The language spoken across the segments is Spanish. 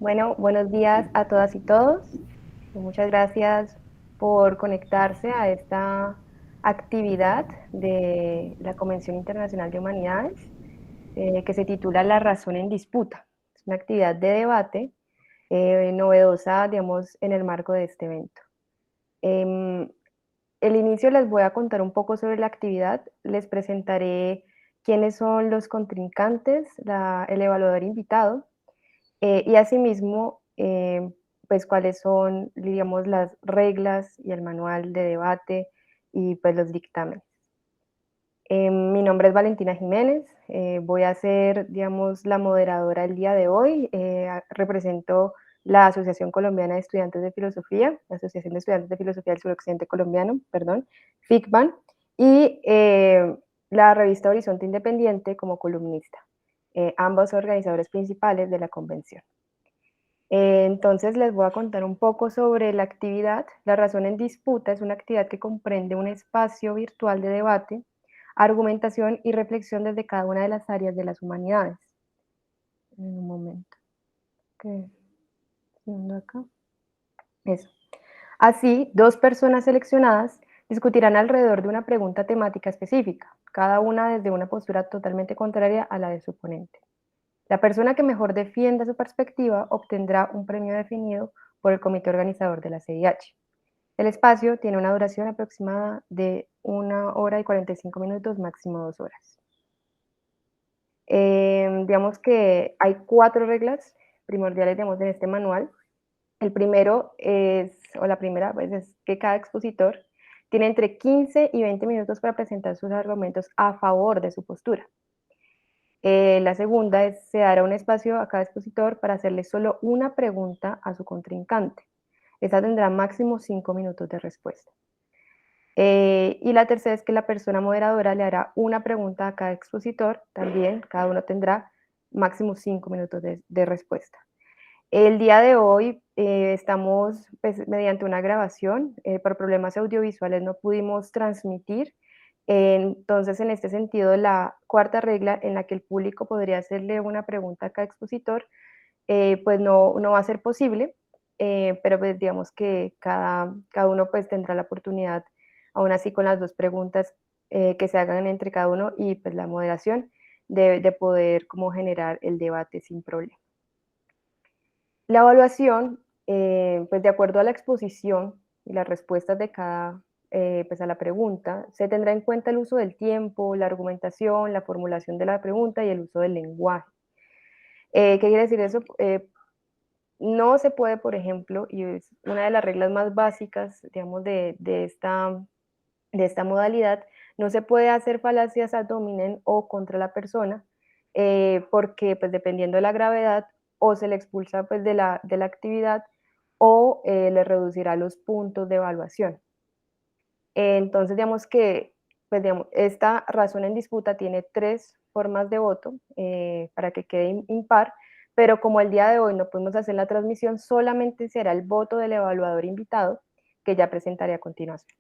Bueno, buenos días a todas y todos. Muchas gracias por conectarse a esta actividad de la Convención Internacional de Humanidades, que se titula La razón en disputa. Es una actividad de debate novedosa, digamos, en el marco de este evento. Em, el inicio les voy a contar un poco sobre la actividad, les presentaré quiénes son los contrincantes, el evaluador invitado, y asimismo, pues cuáles son, digamos, las reglas y el manual de debate y pues los dictámenes. Mi nombre es Valentina Jiménez, voy a ser, digamos, la moderadora el día de hoy. Represento la Asociación Colombiana de Estudiantes de Filosofía, la Asociación de Estudiantes de Filosofía del Suroccidente Colombiano, perdón, FICBAN, y la revista Horizonte Independiente como columnista, ambos organizadores principales de la convención. Entonces les voy a contar un poco sobre la actividad. La razón en disputa es una actividad que comprende un espacio virtual de debate, argumentación y reflexión desde cada una de las áreas de las humanidades. En un momento. ¿Qué haciendo acá? Eso. Así, dos personas seleccionadas discutirán alrededor de una pregunta temática específica, cada una desde una postura totalmente contraria a la de su oponente. La persona que mejor defienda su perspectiva obtendrá un premio definido por el comité organizador de la CIH. El espacio tiene una duración aproximada de 1 hora y 45 minutos, máximo 2 horas. Digamos que hay 4 reglas primordiales, digamos, en este manual. El primero es, o la primera, pues, es que cada expositor tiene entre 15 y 20 minutos para presentar sus argumentos a favor de su postura. La segunda es, se dará un espacio a cada expositor para hacerle solo una pregunta a su contrincante. Esta tendrá máximo 5 minutos de respuesta. Y la tercera es que la persona moderadora le hará una pregunta a cada expositor, también cada uno tendrá máximo 5 minutos de respuesta. El día de hoy estamos pues, mediante una grabación, por problemas audiovisuales no pudimos transmitir, entonces en este sentido la cuarta regla en la que el público podría hacerle una pregunta a cada expositor, pues no va a ser posible, pero pues digamos que cada uno pues tendrá la oportunidad, aún así con las dos preguntas que se hagan entre cada uno y pues la moderación de poder como generar el debate sin problema. La evaluación, pues de acuerdo a la exposición y las respuestas de cada, pues a la pregunta, se tendrá en cuenta el uso del tiempo, la argumentación, la formulación de la pregunta y el uso del lenguaje. ¿Qué quiere decir eso? No se puede, por ejemplo, y es una de las reglas más básicas, digamos, de esta modalidad, no se puede hacer falacias ad hominem o contra la persona, porque pues dependiendo de la gravedad, o se le expulsa pues de la actividad, o le reducirá los puntos de evaluación. Entonces, digamos que pues, digamos, esta razón en disputa tiene 3 formas de voto para que quede impar, pero como el día de hoy no podemos hacer la transmisión, solamente será el voto del evaluador invitado, que ya presentaré a continuación.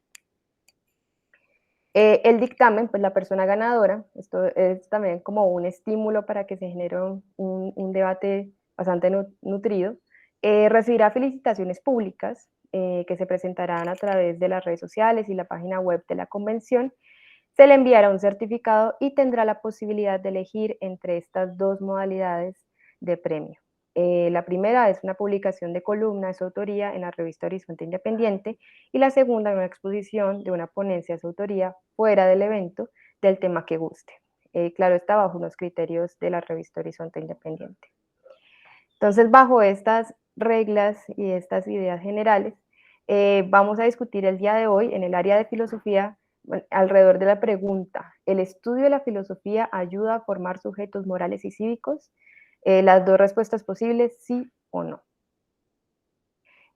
El dictamen, pues la persona ganadora, esto es también como un estímulo para que se genere un debate bastante nutrido, recibirá felicitaciones públicas que se presentarán a través de las redes sociales y la página web de la convención. Se le enviará un certificado y tendrá la posibilidad de elegir entre estas dos modalidades de premio. La primera es una publicación de columna de su autoría en la revista Horizonte Independiente y la segunda una exposición de una ponencia de su autoría fuera del evento del tema que guste. Claro, está bajo unos criterios de la revista Horizonte Independiente. Entonces, bajo estas reglas y estas ideas generales, vamos a discutir el día de hoy en el área de filosofía alrededor de la pregunta, ¿el estudio de la filosofía ayuda a formar sujetos morales y cívicos? Las dos respuestas posibles, sí o no.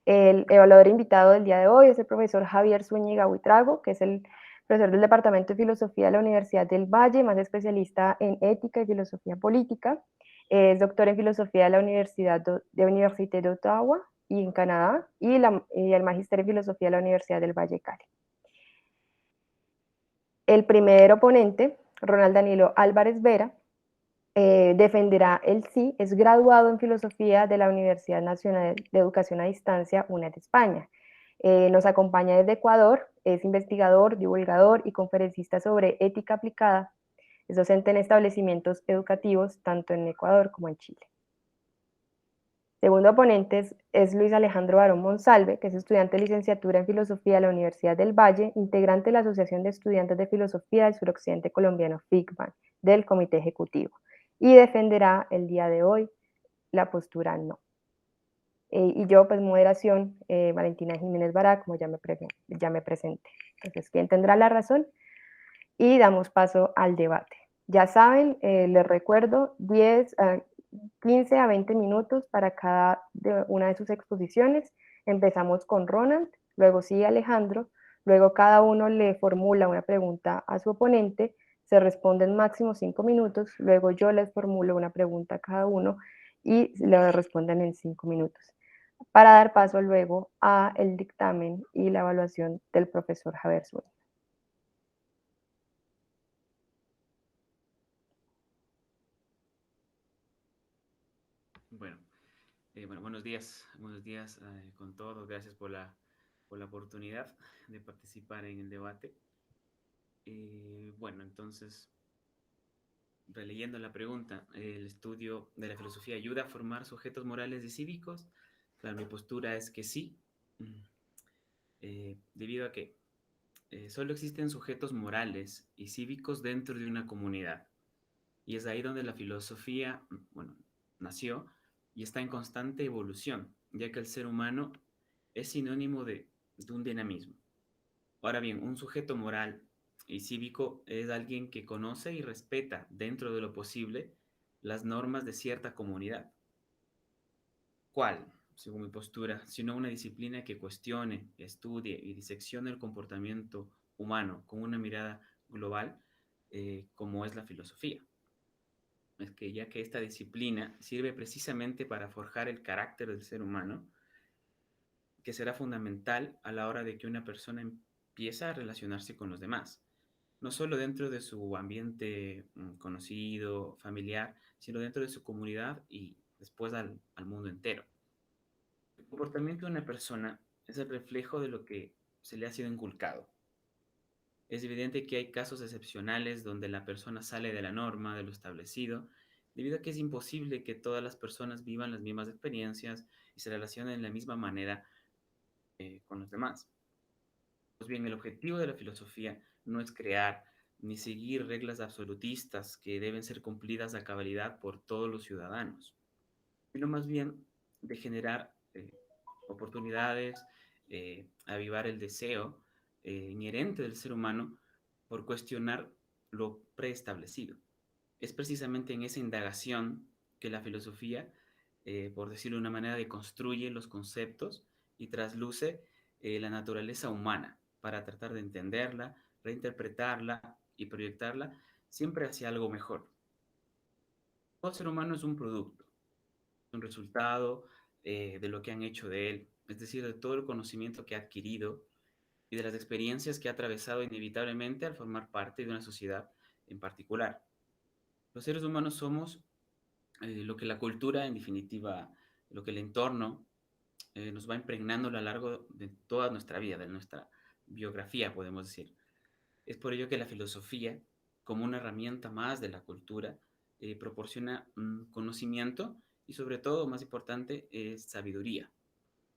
El evaluador invitado del día de hoy es el profesor Javier Zúñiga Buitrago, que es el profesor del Departamento de Filosofía de la Universidad del Valle, más especialista en ética y filosofía política. Es doctor en filosofía de la Universidad de Université d'Ottawa y en Canadá, y el magíster en filosofía de la Universidad del Valle Cali. El primer oponente, Ronald Danilo Álvarez Vera, defenderá el sí, es graduado en filosofía de la Universidad Nacional de Educación a Distancia, UNED España. Nos acompaña desde Ecuador, es investigador, divulgador y conferencista sobre ética aplicada. Es docente en establecimientos educativos tanto en Ecuador como en Chile. Segundo oponente es Luis Alejandro Barón Monsalve, que es estudiante de licenciatura en Filosofía de la Universidad del Valle, integrante de la Asociación de Estudiantes de Filosofía del Suroccidente Colombiano, FICBAN, del Comité Ejecutivo, y defenderá el día de hoy la postura no. Y yo, pues, moderación, Valentina Jiménez Bará, como ya me presenté. Entonces, ¿quién tendrá la razón? Y damos paso al debate. Ya saben, les recuerdo, 15 a 20 minutos para cada una de sus exposiciones. Empezamos con Ronald, luego sigue Alejandro, luego cada uno le formula una pregunta a su oponente, se responden máximo 5 minutos, luego yo les formulo una pregunta a cada uno y le responden en 5 minutos, para dar paso luego a el dictamen y la evaluación del profesor Javier Zúñiga. Bueno, buenos días con todos. Gracias por la oportunidad de participar en el debate. Bueno, entonces, releyendo la pregunta, ¿el estudio de la filosofía ayuda a formar sujetos morales y cívicos? Claro, mi postura es que sí, mm, debido a que solo existen sujetos morales y cívicos dentro de una comunidad. Y es ahí donde la filosofía, bueno, nació y está en constante evolución, ya que el ser humano es sinónimo de un dinamismo. Ahora bien, un sujeto moral y cívico es alguien que conoce y respeta dentro de lo posible las normas de cierta comunidad. ¿Cuál? Según mi postura, sino una disciplina que cuestione, estudie y diseccione el comportamiento humano con una mirada global, como es la filosofía. Es que ya que esta disciplina sirve precisamente para forjar el carácter del ser humano, que será fundamental a la hora de que una persona empieza a relacionarse con los demás, no solo dentro de su ambiente conocido, familiar, sino dentro de su comunidad y después al mundo entero. El comportamiento de una persona es el reflejo de lo que se le ha sido inculcado. Es evidente que hay casos excepcionales donde la persona sale de la norma, de lo establecido, debido a que es imposible que todas las personas vivan las mismas experiencias y se relacionen de la misma manera con los demás. Pues bien, el objetivo de la filosofía no es crear ni seguir reglas absolutistas que deben ser cumplidas a cabalidad por todos los ciudadanos, sino más bien de generar oportunidades, avivar el deseo inherente del ser humano por cuestionar lo preestablecido. Es precisamente en esa indagación que la filosofía, por decirlo de una manera, deconstruye los conceptos y trasluce la naturaleza humana para tratar de entenderla, reinterpretarla y proyectarla siempre hacia algo mejor. Todo ser humano es un producto, un resultado de lo que han hecho de él, es decir, de todo el conocimiento que ha adquirido y de las experiencias que ha atravesado inevitablemente al formar parte de una sociedad en particular. Los seres humanos somos lo que la cultura, en definitiva, lo que el entorno nos va impregnando a lo largo de toda nuestra vida, de nuestra biografía, podemos decir. Es por ello que la filosofía, como una herramienta más de la cultura, proporciona conocimiento y sobre todo, más importante, es sabiduría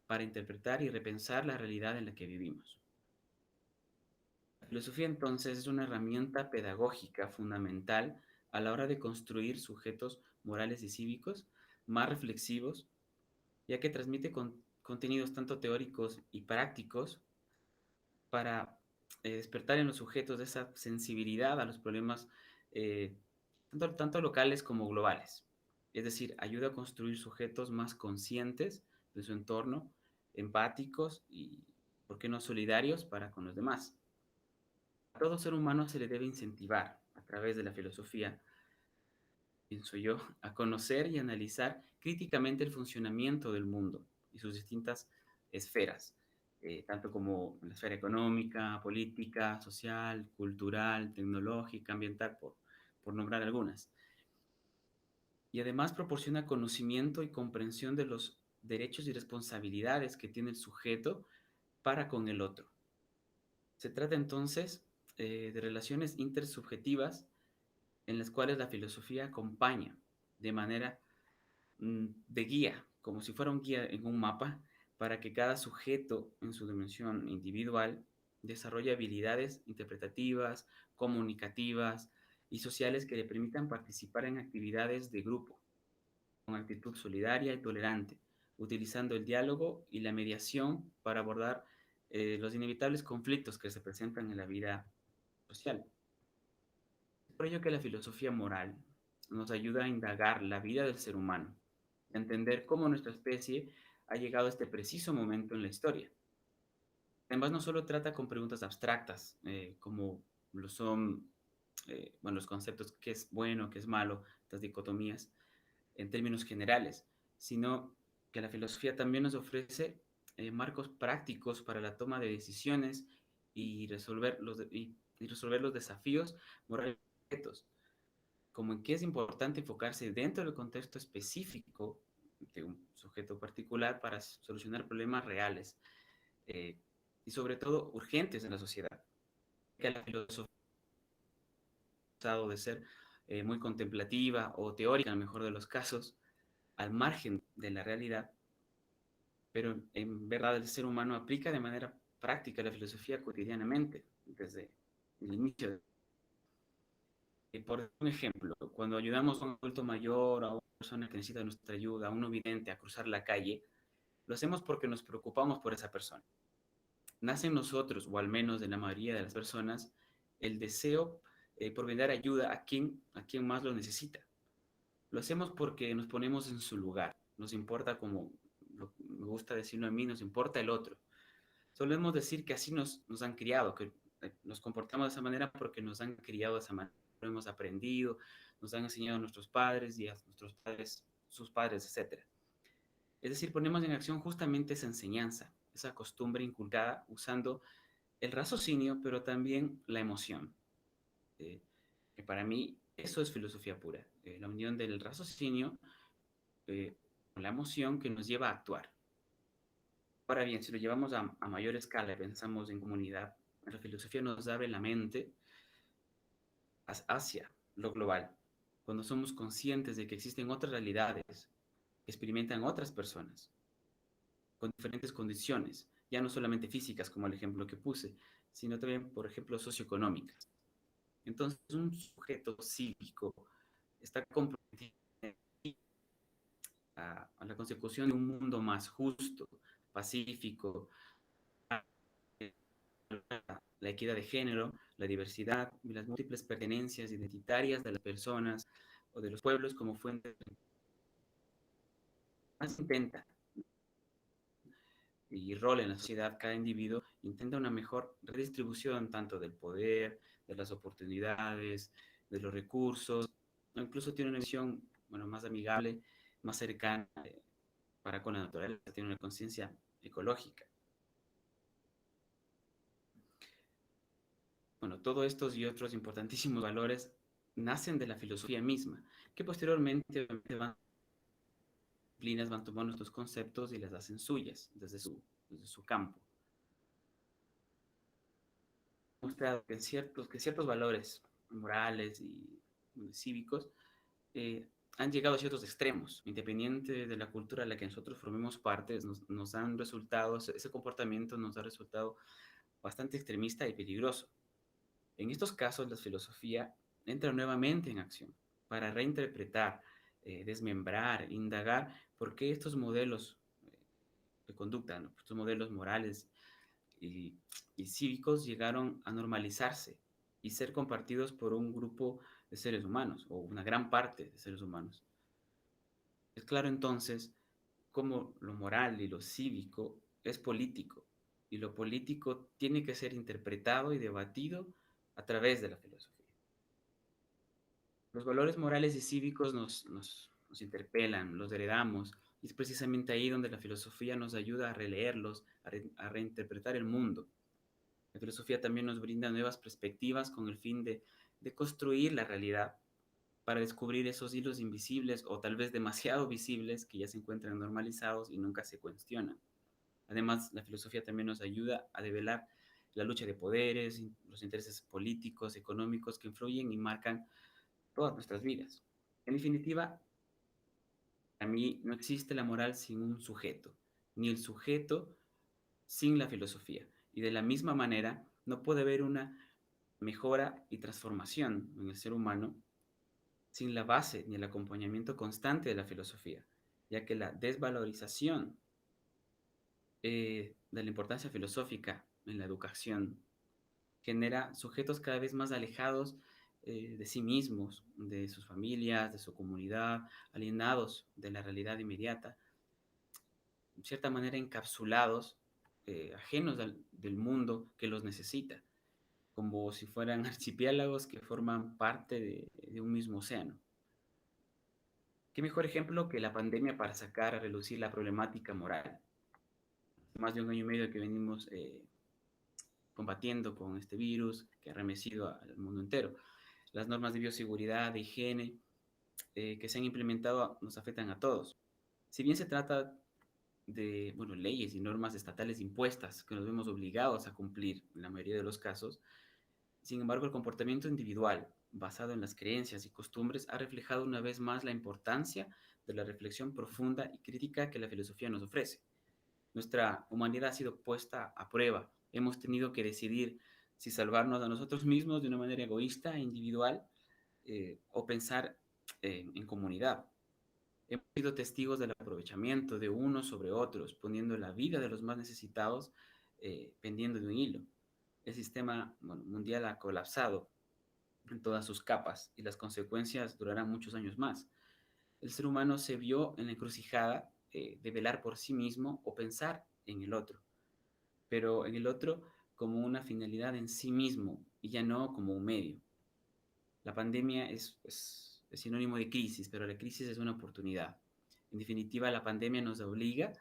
para interpretar y repensar la realidad en la que vivimos. La filosofía entonces es una herramienta pedagógica fundamental a la hora de construir sujetos morales y cívicos más reflexivos, ya que transmite contenidos tanto teóricos y prácticos para despertar en los sujetos esa sensibilidad a los problemas tanto locales como globales. Es decir, ayuda a construir sujetos más conscientes de su entorno, empáticos y, ¿por qué no, solidarios para con los demás? A todo ser humano se le debe incentivar a través de la filosofía, pienso yo, a conocer y analizar críticamente el funcionamiento del mundo y sus distintas esferas, tanto como la esfera económica, política, social, cultural, tecnológica, ambiental, por nombrar algunas. y además proporciona conocimiento y comprensión de los derechos y responsabilidades que tiene el sujeto para con el otro. Se trata entonces de relaciones intersubjetivas en las cuales la filosofía acompaña de manera de guía, como si fuera un guía en un mapa, para que cada sujeto en su dimensión individual desarrolle habilidades interpretativas, comunicativas y sociales que le permitan participar en actividades de grupo, con actitud solidaria y tolerante, utilizando el diálogo y la mediación para abordar los inevitables conflictos que se presentan en la vida social. Es por ello que la filosofía moral nos ayuda a indagar la vida del ser humano, a entender cómo nuestra especie ha llegado a este preciso momento en la historia. Además, no solo trata con preguntas abstractas, como lo son bueno, los conceptos qué es bueno, qué es malo, estas dicotomías en términos generales, sino que la filosofía también nos ofrece marcos prácticos para la toma de decisiones y y resolver los desafíos morales como en qué es importante enfocarse dentro del contexto específico de un sujeto particular para solucionar problemas reales eh, y sobre todo urgentes en la sociedad. Que la filosofía ha pasado de ser muy contemplativa o teórica, en el mejor de los casos, al margen de la realidad, pero en verdad el ser humano aplica de manera práctica la filosofía cotidianamente, desde el inicio. Por un ejemplo, cuando ayudamos a un adulto mayor, a una persona que necesita nuestra ayuda, a un no vidente a cruzar la calle, lo hacemos porque nos preocupamos por esa persona. Nace en nosotros, o al menos de la mayoría de las personas, el deseo por brindar ayuda a quien más lo necesita. Lo hacemos porque nos ponemos en su lugar. Nos importa, como me gusta decirlo a mí, nos importa el otro. Solemos decir que así nos han criado, que nos comportamos de esa manera porque nos han criado de esa manera. Lo hemos aprendido, nos han enseñado nuestros padres y a nuestros padres, sus padres, etcétera. Es decir, ponemos en acción justamente esa enseñanza, esa costumbre inculcada usando el raciocinio, pero también la emoción. Eh, que para mí eso es filosofía pura, la unión del raciocinio con la emoción que nos lleva a actuar. Ahora bien, si lo llevamos a mayor escala, pensamos en comunidad, la filosofía nos abre la mente hacia lo global, cuando somos conscientes de que existen otras realidades que experimentan otras personas con diferentes condiciones, ya no solamente físicas como el ejemplo que puse, sino también, por ejemplo, socioeconómicas. Entonces, un sujeto cívico está comprometido a la consecución de un mundo más justo, pacífico, la equidad de género, la diversidad y las múltiples pertenencias identitarias de las personas o de los pueblos como fuente de más intenta y rol en la sociedad, cada individuo intenta una mejor redistribución tanto del poder, de las oportunidades, de los recursos, o incluso tiene una visión bueno, más amigable, más cercana para con la naturaleza, tiene una conciencia ecológica. Bueno, todos estos y otros importantísimos valores nacen de la filosofía misma, que posteriormente disciplinas van tomando estos conceptos y las hacen suyas desde su campo. Mostrado que ciertos valores morales y cívicos han llegado a ciertos extremos, independiente de la cultura a la que nosotros formemos parte, nos han resultado, ese comportamiento nos ha resultado bastante extremista y peligroso. En estos casos, la filosofía entra nuevamente en acción para reinterpretar, desmembrar, indagar por qué estos modelos de conducta, ¿no? Estos modelos morales y, y cívicos llegaron a normalizarse y ser compartidos por un grupo de seres humanos o una gran parte de seres humanos. Es claro entonces cómo lo moral y lo cívico es político y lo político tiene que ser interpretado y debatido a través de la filosofía. Los valores morales y cívicos nos interpelan, los heredamos, y es precisamente ahí donde la filosofía nos ayuda a releerlos, a reinterpretar el mundo. La filosofía también nos brinda nuevas perspectivas con el fin de construir la realidad para descubrir esos hilos invisibles o tal vez demasiado visibles que ya se encuentran normalizados y nunca se cuestionan. Además, la filosofía también nos ayuda a develar la lucha de poderes, los intereses políticos, económicos que influyen y marcan todas nuestras vidas. En definitiva, a mí no existe la moral sin un sujeto, ni el sujeto sin la filosofía. Y de la misma manera, no puede haber una mejora y transformación en el ser humano sin la base ni el acompañamiento constante de la filosofía, ya que la desvalorización de la importancia filosófica en la educación genera sujetos cada vez más alejados de sí mismos, de sus familias, de su comunidad, alienados de la realidad inmediata, en cierta manera encapsulados, ajenos del mundo que los necesita, como si fueran archipiélagos que forman parte de un mismo océano. ¿Qué mejor ejemplo que la pandemia para sacar a relucir la problemática moral? Más de un año y medio que venimos combatiendo con este virus que ha remecido al mundo entero. Las normas de bioseguridad, de higiene que se han implementado nos afectan a todos. Si bien se trata de bueno, leyes y normas estatales impuestas que nos vemos obligados a cumplir en la mayoría de los casos, sin embargo, el comportamiento individual, basado en las creencias y costumbres, ha reflejado una vez más la importancia de la reflexión profunda y crítica que la filosofía nos ofrece. Nuestra humanidad ha sido puesta a prueba. Hemos tenido que decidir si salvarnos a nosotros mismos de una manera egoísta e individual o pensar en comunidad. Hemos sido testigos del aprovechamiento de unos sobre otros, poniendo la vida de los más necesitados pendiendo de un hilo. El sistema mundial ha colapsado en todas sus capas y las consecuencias durarán muchos años más. El ser humano se vio en la encrucijada de velar por sí mismo o pensar en el otro, pero en el otro como una finalidad en sí mismo y ya no como un medio. La pandemia es sinónimo de crisis, pero la crisis es una oportunidad. En definitiva, la pandemia nos obliga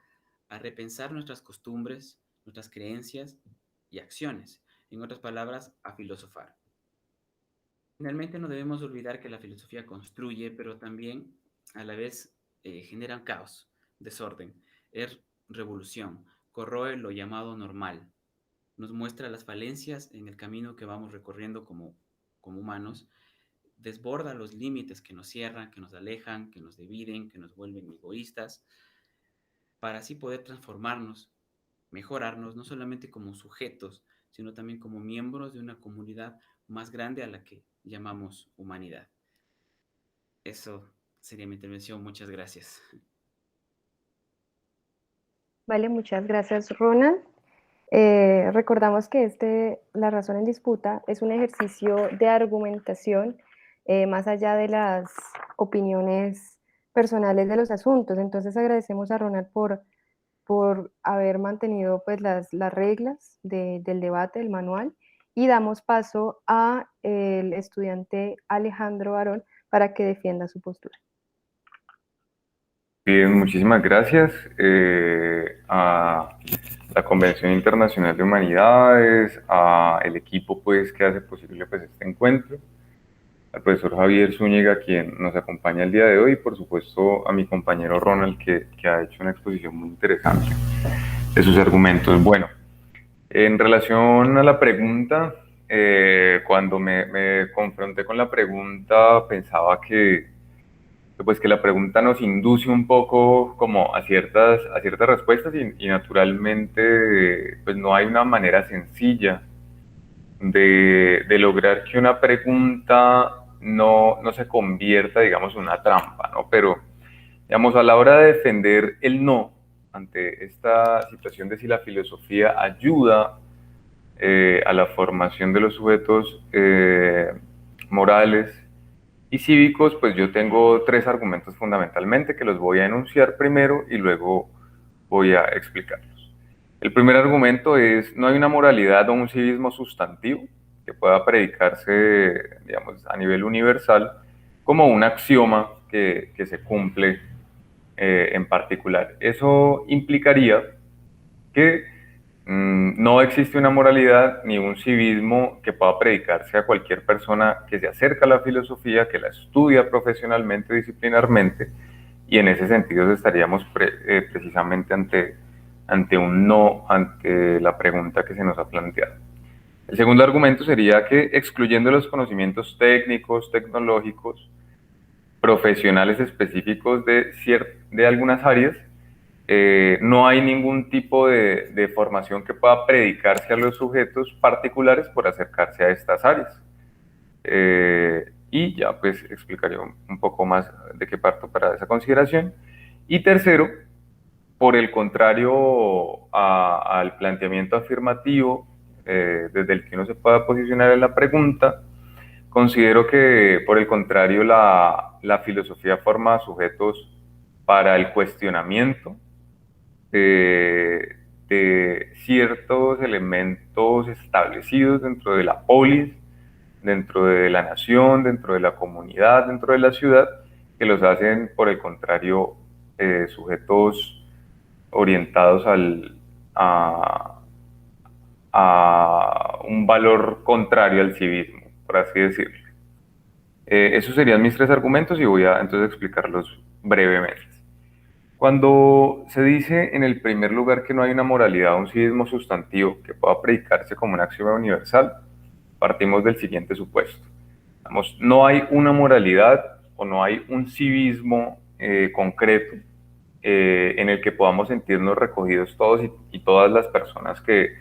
a repensar nuestras costumbres, nuestras creencias y acciones. En otras palabras, a filosofar. Finalmente, no debemos olvidar que la filosofía construye, pero también a la vez genera caos, desorden, es revolución, corroe lo llamado normal, nos muestra las falencias en el camino que vamos recorriendo como humanos, desborda los límites que nos cierran, que nos alejan, que nos dividen, que nos vuelven egoístas, para así poder transformarnos, mejorarnos, no solamente como sujetos, sino también como miembros de una comunidad más grande a la que llamamos humanidad. Eso sería mi intervención. Muchas gracias. Vale, muchas gracias, Ronald. Recordamos que la razón en disputa es un ejercicio de argumentación más allá de las opiniones personales de los asuntos. Entonces agradecemos a Ronald por haber mantenido pues, las reglas del debate, del manual, y damos paso a el estudiante Alejandro Barón para que defienda su postura. Bien, muchísimas gracias a la Convención Internacional de Humanidades, a el equipo pues, que hace posible pues, este encuentro, al profesor Javier Zúñiga, quien nos acompaña el día de hoy, y por supuesto a mi compañero Ronald, que ha hecho una exposición muy interesante de sus argumentos. Bueno, en relación a la pregunta, cuando me confronté con la pregunta, pensaba pues que la pregunta nos induce un poco como a ciertas respuestas y naturalmente pues no hay una manera sencilla de lograr que una pregunta no se convierta, digamos, en una trampa, ¿no? Pero, digamos, a la hora de defender el no ante esta situación de si la filosofía ayuda a la formación de los sujetos morales y cívicos, pues yo tengo tres argumentos fundamentalmente que los voy a enunciar primero y luego voy a explicarlos. El primer argumento es: no hay una moralidad o un civismo sustantivo que pueda predicarse, digamos, a nivel universal como un axioma que se cumple en particular. Eso implicaría que No existe una moralidad ni un civismo que pueda predicarse a cualquier persona que se acerca a la filosofía, que la estudia profesionalmente, disciplinarmente, y en ese sentido estaríamos precisamente ante un no, ante la pregunta que se nos ha planteado. El segundo argumento sería que, excluyendo los conocimientos técnicos, tecnológicos, profesionales específicos de algunas áreas, no hay ningún tipo de formación que pueda predicarse a los sujetos particulares por acercarse a estas áreas. Y ya pues explicaré un poco más de qué parto para esa consideración. Y tercero, por el contrario al planteamiento afirmativo desde el que uno se pueda posicionar en la pregunta, considero que por el contrario la filosofía forma sujetos para el cuestionamiento de ciertos elementos establecidos dentro de la polis, dentro de la nación, dentro de la comunidad, dentro de la ciudad, que los hacen, por el contrario, sujetos orientados a un valor contrario al civismo, por así decirlo. Esos serían mis tres argumentos y voy a entonces explicarlos brevemente. Cuando se dice en el primer lugar que no hay una moralidad o un civismo sustantivo que pueda predicarse como un axioma universal, partimos del siguiente supuesto. Digamos, no hay una moralidad o no hay un civismo concreto en el que podamos sentirnos recogidos todos y todas las personas que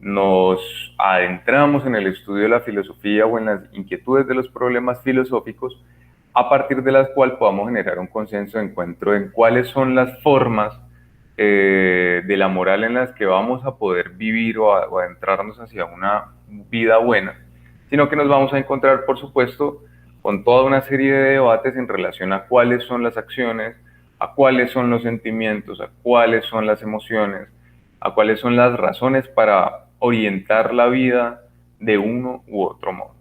nos adentramos en el estudio de la filosofía o en las inquietudes de los problemas filosóficos, a partir de las cuales podamos generar un consenso de encuentro en cuáles son las formas de la moral en las que vamos a poder vivir o adentrarnos hacia una vida buena, sino que nos vamos a encontrar, por supuesto, con toda una serie de debates en relación a cuáles son las acciones, a cuáles son los sentimientos, a cuáles son las emociones, a cuáles son las razones para orientar la vida de uno u otro modo.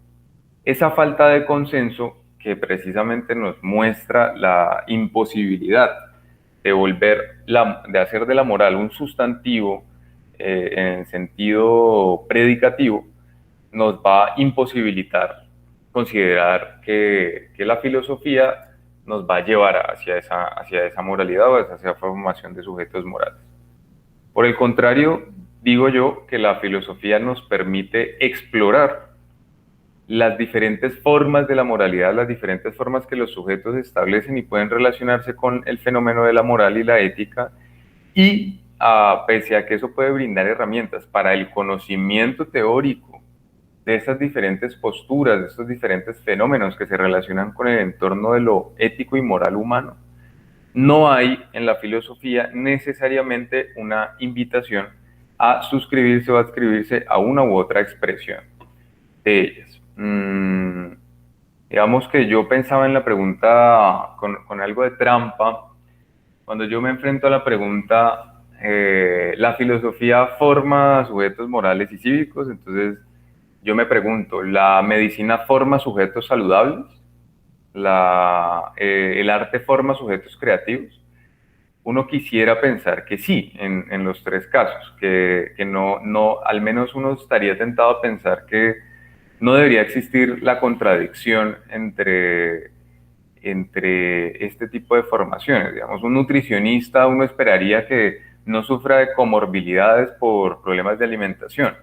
Esa falta de consenso que precisamente nos muestra la imposibilidad de hacer de la moral un sustantivo en sentido predicativo, nos va a imposibilitar considerar que la filosofía nos va a llevar hacia esa moralidad o hacia esa formación de sujetos morales. Por el contrario, digo yo que la filosofía nos permite explorar las diferentes formas de la moralidad, las diferentes formas que los sujetos establecen y pueden relacionarse con el fenómeno de la moral y la ética, y pese a que eso puede brindar herramientas para el conocimiento teórico de estas diferentes posturas, de estos diferentes fenómenos que se relacionan con el entorno de lo ético y moral humano, no hay en la filosofía necesariamente una invitación a suscribirse o adscribirse a una u otra expresión de ellas. Digamos que yo pensaba en la pregunta con algo de trampa. Cuando yo me enfrento a la pregunta, ¿la filosofía forma sujetos morales y cívicos? Entonces yo me pregunto, ¿la medicina forma sujetos saludables? ¿El arte forma sujetos creativos? Uno quisiera pensar que sí, en los tres casos, que no, al menos uno estaría tentado a pensar que no debería existir la contradicción entre este tipo de formaciones. Digamos, un nutricionista, uno esperaría que no sufra de comorbilidades por problemas de alimentación.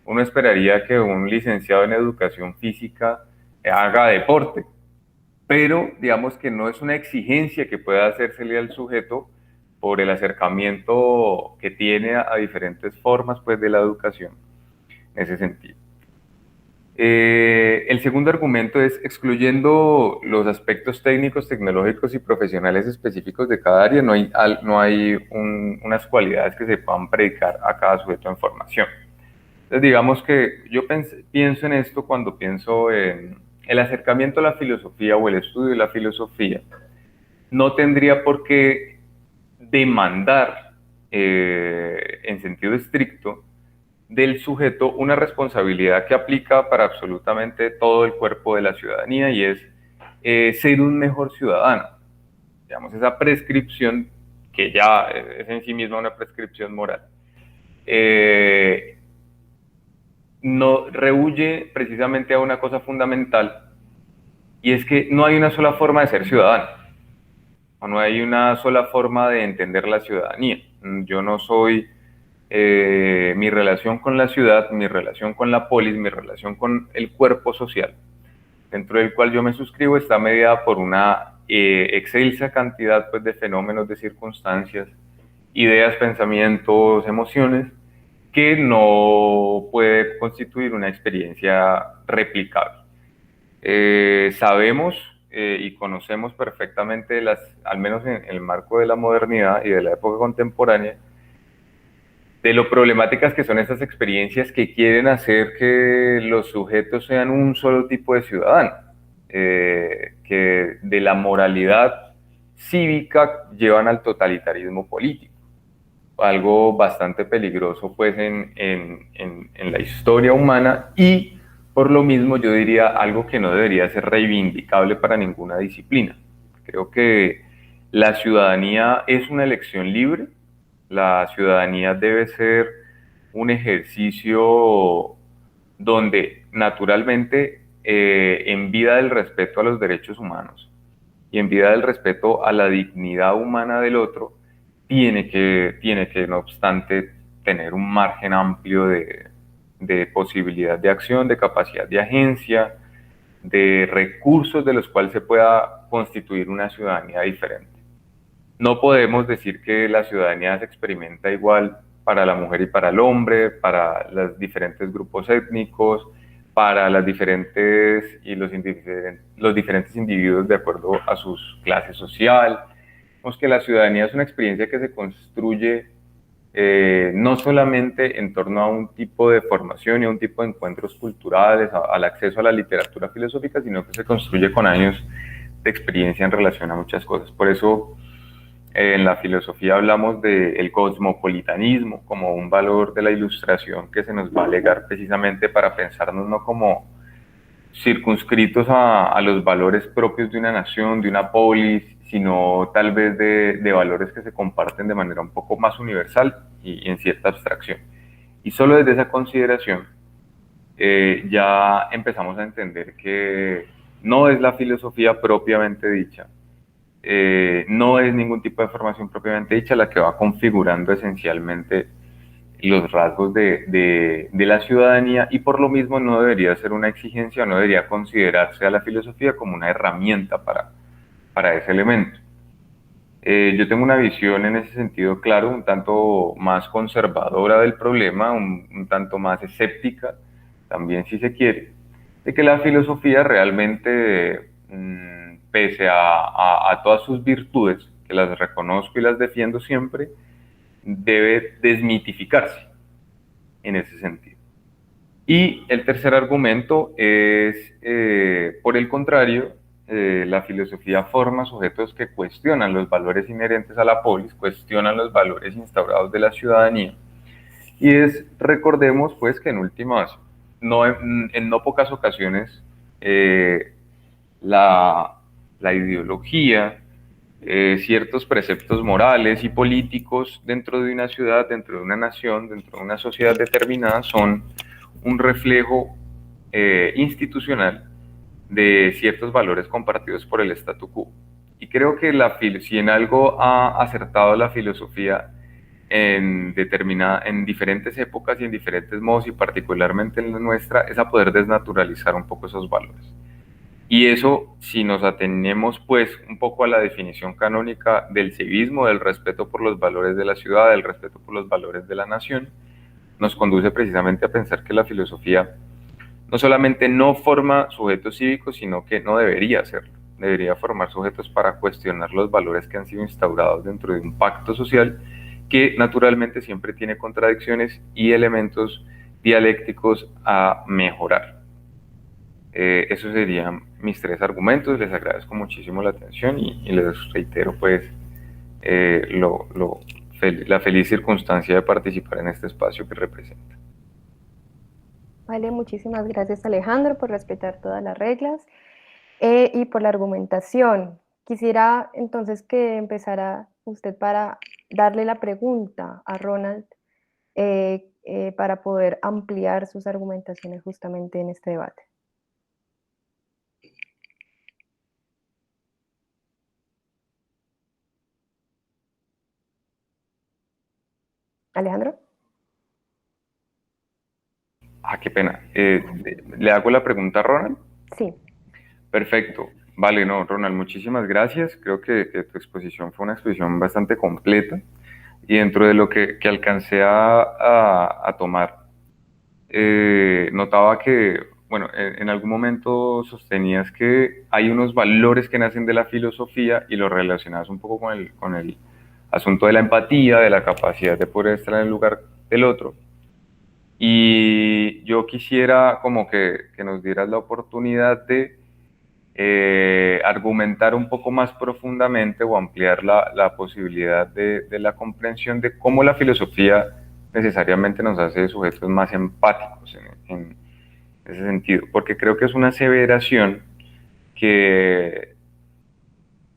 Uno esperaría que un licenciado en educación física haga deporte, pero digamos que no es una exigencia que pueda hacérsele al sujeto por el acercamiento que tiene a diferentes formas pues, de la educación en ese sentido. El segundo argumento es, excluyendo los aspectos técnicos, tecnológicos y profesionales específicos de cada área, no hay unas cualidades que se puedan predicar a cada sujeto en formación. Entonces, digamos que yo pienso en esto cuando pienso en el acercamiento a la filosofía o el estudio de la filosofía. No tendría por qué demandar, en sentido estricto, del sujeto una responsabilidad que aplica para absolutamente todo el cuerpo de la ciudadanía, y es ser un mejor ciudadano. Digamos, esa prescripción que ya es en sí misma una prescripción moral. no rehuye precisamente a una cosa fundamental, y es que no hay una sola forma de ser ciudadano, o no hay una sola forma de entender la ciudadanía. Yo no soy, mi relación con la ciudad, mi relación con la polis, mi relación con el cuerpo social, dentro del cual yo me suscribo, está mediada por una excelsa cantidad pues, de fenómenos, de circunstancias, ideas, pensamientos, emociones, que no puede constituir una experiencia replicable. Sabemos y conocemos perfectamente, al menos en el marco de la modernidad y de la época contemporánea, de lo problemáticas que son estas experiencias que quieren hacer que los sujetos sean un solo tipo de ciudadano, que de la moralidad cívica llevan al totalitarismo político. Algo bastante peligroso pues en la historia humana, y por lo mismo yo diría algo que no debería ser reivindicable para ninguna disciplina. Creo que la ciudadanía es una elección libre, la ciudadanía debe ser un ejercicio donde naturalmente en vida del respeto a los derechos humanos y en vida del respeto a la dignidad humana del otro, tiene que no obstante, tener un margen amplio de posibilidad de acción, de capacidad de agencia, de recursos de los cuales se pueda constituir una ciudadanía diferente. No podemos decir que la ciudadanía se experimenta igual para la mujer y para el hombre, para los diferentes grupos étnicos, para las diferentes y los diferentes individuos de acuerdo a su clase social. Vemos que la ciudadanía es una experiencia que se construye no solamente en torno a un tipo de formación y a un tipo de encuentros culturales, al acceso a la literatura filosófica, sino que se construye con años de experiencia en relación a muchas cosas. Por eso en la filosofía hablamos del cosmopolitanismo como un valor de la ilustración que se nos va a legar precisamente para pensarnos no como circunscritos a los valores propios de una nación, de una polis, sino tal vez de valores que se comparten de manera un poco más universal y en cierta abstracción. Y solo desde esa consideración ya empezamos a entender que no es la filosofía propiamente dicha, no es ningún tipo de formación propiamente dicha la que va configurando esencialmente los rasgos de la ciudadanía, y por lo mismo no debería ser una exigencia, no debería considerarse a la filosofía como una herramienta para ese elemento. Yo tengo una visión en ese sentido, claro, un tanto más conservadora del problema, un tanto más escéptica, también si se quiere, de que la filosofía realmente, pese a todas sus virtudes, que las reconozco y las defiendo siempre, debe desmitificarse en ese sentido. Y el tercer argumento es, por el contrario, la filosofía forma sujetos que cuestionan los valores inherentes a la polis, cuestionan los valores instaurados de la ciudadanía. Y recordemos pues que en últimas, en no pocas ocasiones, la ideología, ciertos preceptos morales y políticos dentro de una ciudad, dentro de una nación, dentro de una sociedad determinada, son un reflejo institucional de ciertos valores compartidos por el statu quo. Y creo que si en algo ha acertado la filosofía en diferentes épocas y en diferentes modos, y particularmente en la nuestra, es a poder desnaturalizar un poco esos valores. Y eso, si nos atenemos pues un poco a la definición canónica del civismo, del respeto por los valores de la ciudad, del respeto por los valores de la nación, nos conduce precisamente a pensar que la filosofía no solamente no forma sujetos cívicos, sino que no debería hacerlo. Debería formar sujetos para cuestionar los valores que han sido instaurados dentro de un pacto social que naturalmente siempre tiene contradicciones y elementos dialécticos a mejorar. Esos serían mis tres argumentos. Les agradezco muchísimo la atención y les reitero pues la feliz circunstancia de participar en este espacio que representa. Vale, muchísimas gracias Alejandro por respetar todas las reglas y por la argumentación. Quisiera entonces que empezara usted para darle la pregunta a Ronald para poder ampliar sus argumentaciones justamente en este debate. Alejandro. Qué pena. ¿Le hago la pregunta a Ronald? Sí. Perfecto. Vale, no, Ronald, muchísimas gracias. Creo que tu exposición fue una exposición bastante completa y dentro de lo que alcancé a tomar, notaba que, bueno, en algún momento sostenías que hay unos valores que nacen de la filosofía y lo relacionabas un poco con el asunto de la empatía, de la capacidad de poder estar en el lugar del otro. Y yo quisiera como que nos dieras la oportunidad de argumentar un poco más profundamente o ampliar la posibilidad de la comprensión de cómo la filosofía necesariamente nos hace sujetos más empáticos en ese sentido, porque creo que es una aseveración que,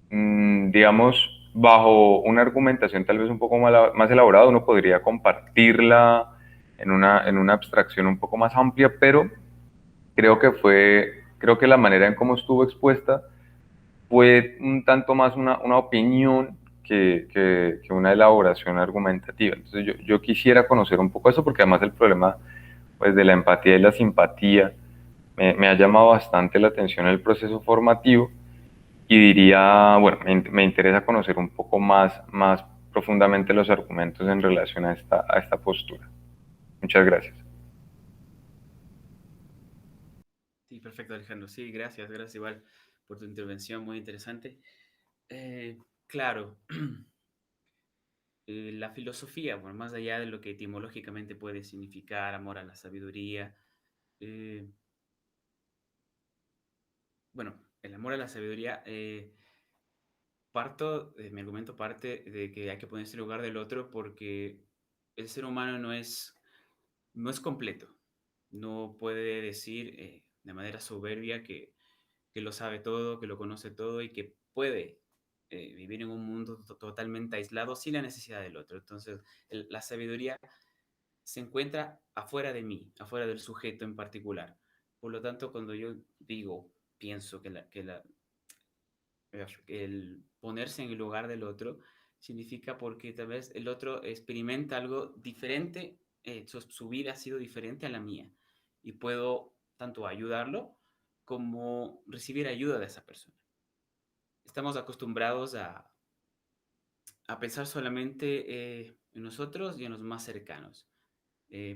digamos, bajo una argumentación tal vez un poco más elaborada, uno podría compartirla en una abstracción un poco más amplia, pero creo que la manera en cómo estuvo expuesta fue un tanto más una opinión que una elaboración argumentativa. Entonces yo quisiera conocer un poco eso porque además el problema pues, de la empatía y la simpatía me ha llamado bastante la atención el proceso formativo y diría, bueno, me interesa conocer un poco más profundamente los argumentos en relación a esta postura. Muchas gracias. Sí, perfecto, Alejandro. Sí, gracias igual por tu intervención, muy interesante. Claro, la filosofía, bueno, más allá de lo que etimológicamente puede significar, amor a la sabiduría, eh, bueno, el amor a la sabiduría, mi argumento parte de que hay que ponerse en el lugar del otro porque el ser humano no es completo. No puede decir de manera soberbia que lo sabe todo, que lo conoce todo y que puede vivir en un mundo totalmente aislado sin la necesidad del otro. Entonces, la sabiduría se encuentra afuera de mí, afuera del sujeto en particular. Por lo tanto, cuando yo pienso el ponerse en el lugar del otro, significa porque tal vez el otro experimenta algo diferente, su vida ha sido diferente a la mía y puedo tanto ayudarlo como recibir ayuda de esa persona. Estamos acostumbrados a pensar solamente en nosotros y en los más cercanos.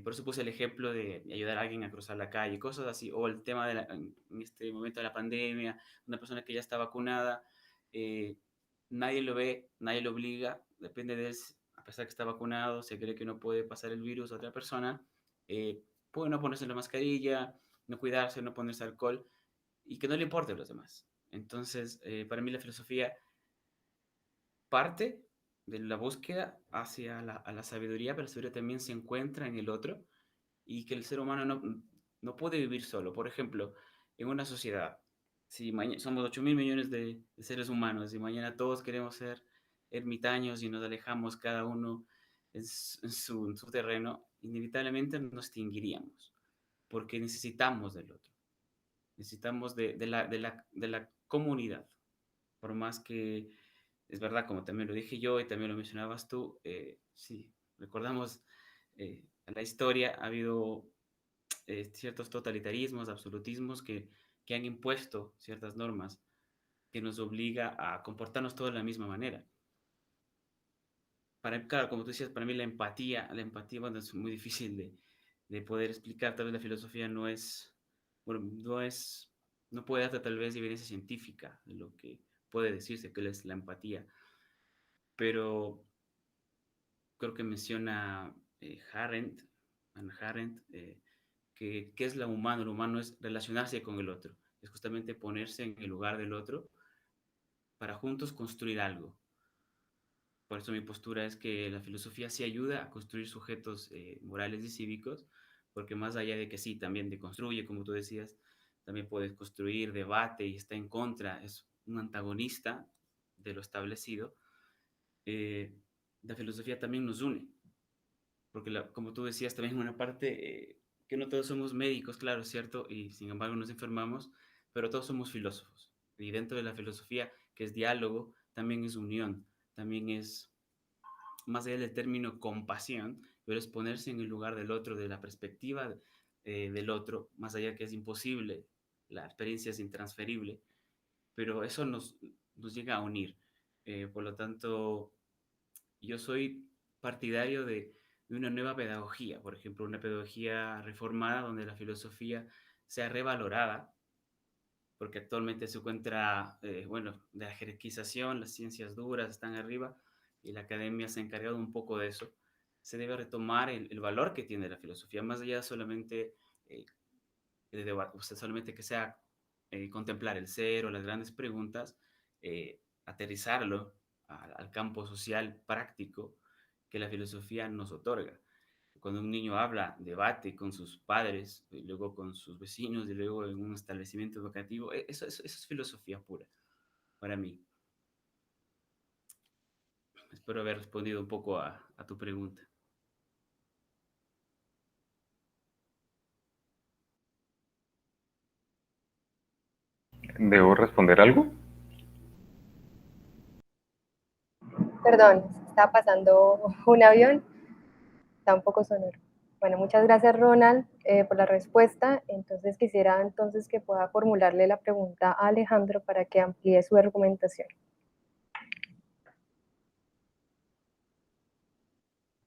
Por eso puse el ejemplo de ayudar a alguien a cruzar la calle, cosas así, o el tema en este momento de la pandemia, una persona que ya está vacunada, eh, nadie lo ve, nadie lo obliga, depende de él, a pesar que está vacunado, se cree que no puede pasar el virus a otra persona, puede no ponerse la mascarilla, no cuidarse, no ponerse alcohol, y que no le importe a los demás. Entonces, para mí la filosofía parte de la búsqueda hacia a la sabiduría, pero la sabiduría también se encuentra en el otro y que el ser humano no puede vivir solo. Por ejemplo, en una sociedad, si somos 8.000 millones de seres humanos y mañana todos queremos ser ermitaños y nos alejamos cada uno en su terreno, inevitablemente nos extinguiríamos porque necesitamos del otro, necesitamos de la comunidad, por más que es verdad, como también lo dije yo y también lo mencionabas tú, sí, recordamos la historia, ha habido ciertos totalitarismos, absolutismos que han impuesto ciertas normas que nos obliga a comportarnos todos de la misma manera. Claro, como tú decías, para mí la empatía, bueno, es muy difícil de poder explicar, tal vez la filosofía no es, bueno, no puede darte tal vez evidencia científica de lo que puede decirse que es la empatía, pero creo que menciona Hannah Arendt, que es lo humano es relacionarse con el otro, es justamente ponerse en el lugar del otro para juntos construir algo. Por eso mi postura es que la filosofía sí ayuda a construir sujetos morales y cívicos, porque más allá de que sí, también deconstruye, como tú decías, también puedes construir debate y está en contra, es un antagonista de lo establecido. La filosofía también nos une, porque como tú decías también en una parte, que no todos somos médicos, claro, es cierto, y sin embargo nos enfermamos, pero todos somos filósofos. Y dentro de la filosofía, que es diálogo, también es unión, también es, más allá del término compasión, pero es ponerse en el lugar del otro, de la perspectiva del otro, más allá que es imposible, la experiencia es intransferible, pero eso nos llega a unir. Por lo tanto, yo soy partidario de una nueva pedagogía, por ejemplo, una pedagogía reformada donde la filosofía sea revalorada, porque actualmente se encuentra, bueno, de la jerarquización, las ciencias duras están arriba y la academia se ha encargado un poco de eso. Se debe retomar el valor que tiene la filosofía, más allá solamente, o sea, solamente que sea contemplar el ser o las grandes preguntas, aterrizarlo al campo social práctico que la filosofía nos otorga. Cuando un niño habla, debate con sus padres, y luego con sus vecinos, y luego en un establecimiento educativo, eso es filosofía pura para mí. Espero haber respondido un poco a tu pregunta. ¿Debo responder algo? Perdón, está pasando un avión, está un poco sonoro. Bueno, muchas gracias Ronald por la respuesta. Entonces quisiera entonces que pueda formularle la pregunta a Alejandro para que amplíe su argumentación.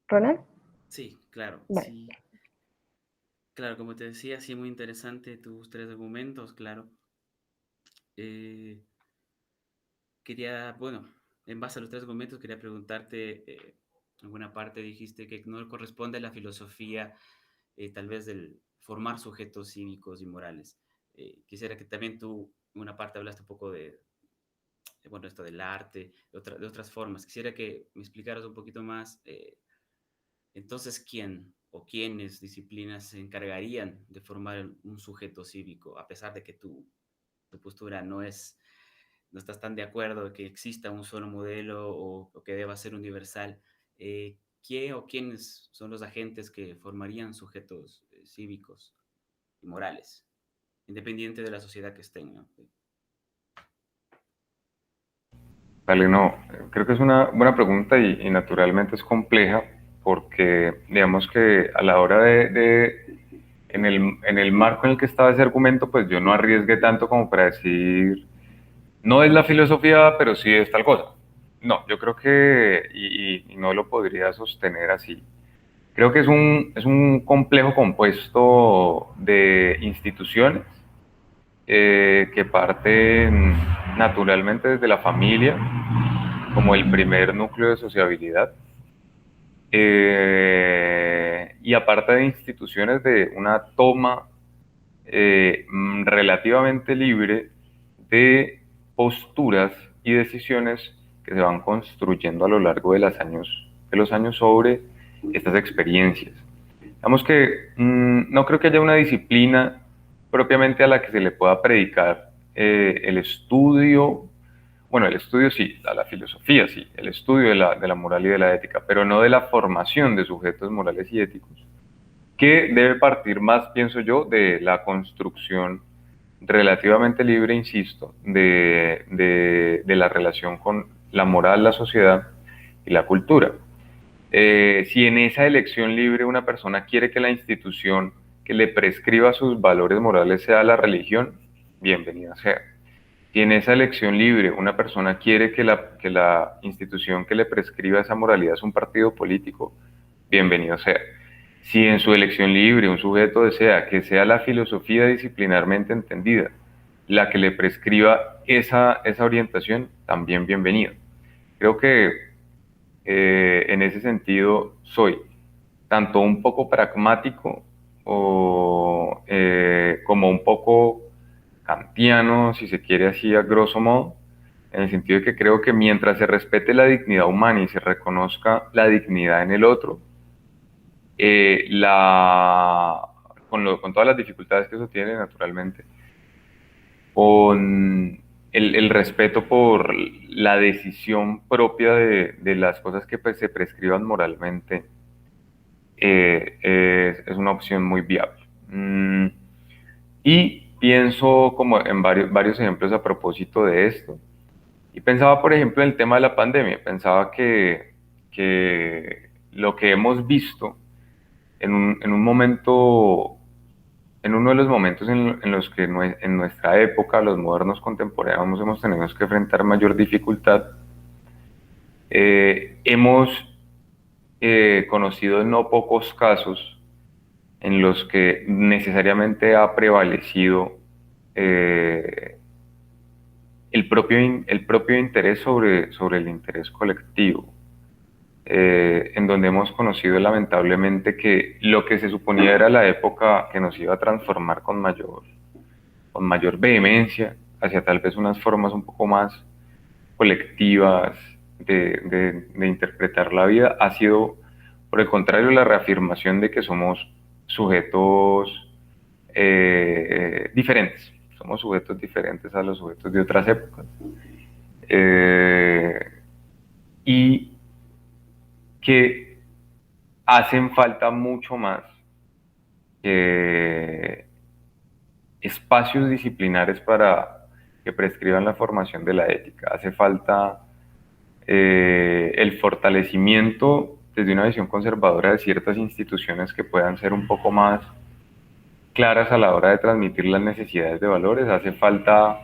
Ronald. Sí, claro, Vale. sí. Claro, como te decía, sí, muy interesante tus tres argumentos, claro. Eh, Quería, bueno, en base a los tres argumentos, quería preguntarte, en alguna parte dijiste que no corresponde a la filosofía, tal vez del formar sujetos cívicos y morales. Quisiera que también tú, en una parte, hablaste un poco bueno, esto del arte, de otras formas. Quisiera que me explicaras un poquito más, entonces, ¿quién o quiénes disciplinas se encargarían de formar un sujeto cívico, a pesar de que tu postura no estás tan de acuerdo de que exista un solo modelo o que deba ser universal? ¿Quién o quiénes son los agentes que formarían sujetos cívicos y morales, independiente de la sociedad que estén, ¿no? Vale, no, creo que es una buena pregunta y naturalmente es compleja porque digamos que a la hora en el marco en el que estaba ese argumento, pues yo no arriesgué tanto como para decir, no es la filosofía, pero sí es tal cosa. No, yo creo que, y no lo podría sostener así. Creo que es un complejo compuesto de instituciones que parten naturalmente desde la familia como el primer núcleo de sociabilidad, y aparte de instituciones de una toma relativamente libre de posturas y decisiones que se van construyendo a lo largo de los años sobre estas experiencias. Digamos que no creo que haya una disciplina propiamente a la que se le pueda predicar el estudio, bueno, el estudio sí, la filosofía sí, el estudio de la moral y de la ética, pero no de la formación de sujetos morales y éticos, que debe partir más, pienso yo, de la construcción relativamente libre, insisto, de la relación con la moral, la sociedad y la cultura. Si en esa elección libre una persona quiere que la institución que le prescriba sus valores morales sea la religión, bienvenida sea. Si en esa elección libre una persona quiere que la institución que le prescriba esa moralidad es un partido político, bienvenido sea. Si en su elección libre un sujeto desea que sea la filosofía disciplinarmente entendida la que le prescriba esa orientación, también bienvenido. Creo que en ese sentido soy tanto un poco pragmático como un poco kantiano, si se quiere así a grosso modo, en el sentido de que creo que mientras se respete la dignidad humana y se reconozca la dignidad en el otro, eh, la, con todas las dificultades que eso tiene naturalmente, con el respeto por la decisión propia de las cosas que pues, se prescriban moralmente, es una opción muy viable. Y pienso como en varios ejemplos a propósito de esto. Y pensaba, por ejemplo, en el tema de la pandemia. Pensaba que lo que hemos visto en un momento, en uno de los momentos en los que en nuestra época, los modernos contemporáneos, hemos tenido que enfrentar mayor dificultad, hemos conocido no pocos casos en los que necesariamente ha prevalecido eh, el propio interés sobre el interés colectivo, en donde hemos conocido lamentablemente que lo que se suponía era la época que nos iba a transformar con mayor vehemencia hacia tal vez unas formas un poco más colectivas de interpretar la vida, ha sido, por el contrario, la reafirmación de que somos sujetos diferentes, somos sujetos diferentes a los sujetos de otras épocas. Eh, y que hacen falta mucho más que espacios disciplinares para que prescriban la formación de la ética. Hace falta el fortalecimiento desde una visión conservadora de ciertas instituciones que puedan ser un poco más claras a la hora de transmitir las necesidades de valores. Hace falta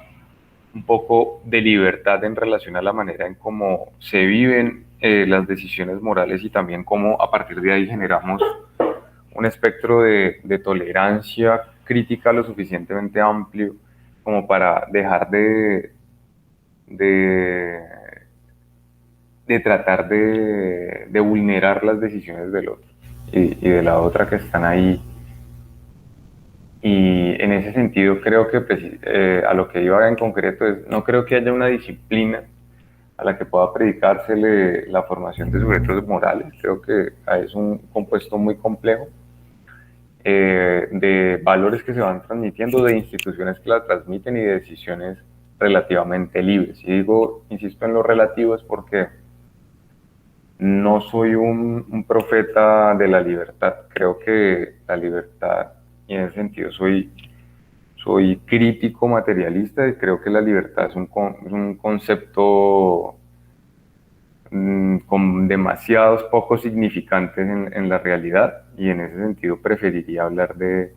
un poco de libertad en relación a la manera en cómo se viven las decisiones morales y también cómo a partir de ahí generamos un espectro de tolerancia crítica lo suficientemente amplio como para dejar de, de tratar de vulnerar las decisiones del otro y de la otra que están ahí. Y en ese sentido creo que a lo que iba en concreto es, no creo que haya una disciplina a la que pueda predicársele la formación de sujetos morales. Creo que es un compuesto muy complejo de valores que se van transmitiendo, de instituciones que la transmiten y de decisiones relativamente libres. Y digo, insisto en lo relativo, es porque no soy un profeta de la libertad. Creo que la libertad, y en ese sentido soy crítico materialista y creo que la libertad es un concepto con demasiados pocos significantes en la realidad y en ese sentido preferiría hablar de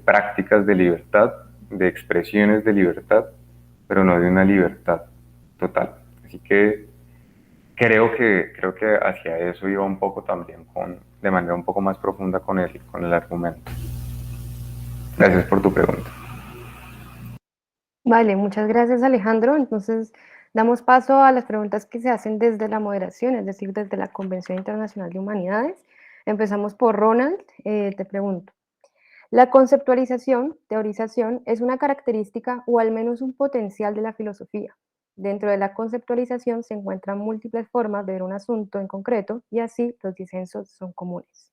prácticas de libertad, de expresiones de libertad, pero no de una libertad total. Así que creo que hacia eso iba un poco también de manera un poco más profunda con el argumento. Gracias por tu pregunta. Vale, muchas gracias Alejandro. Entonces, damos paso a las preguntas que se hacen desde la moderación, es decir, desde la Convención Internacional de Humanidades. Empezamos por Ronald. Te pregunto, ¿la conceptualización, teorización, es una característica o al menos un potencial de la filosofía? Dentro de la conceptualización se encuentran múltiples formas de ver un asunto en concreto y así los disensos son comunes.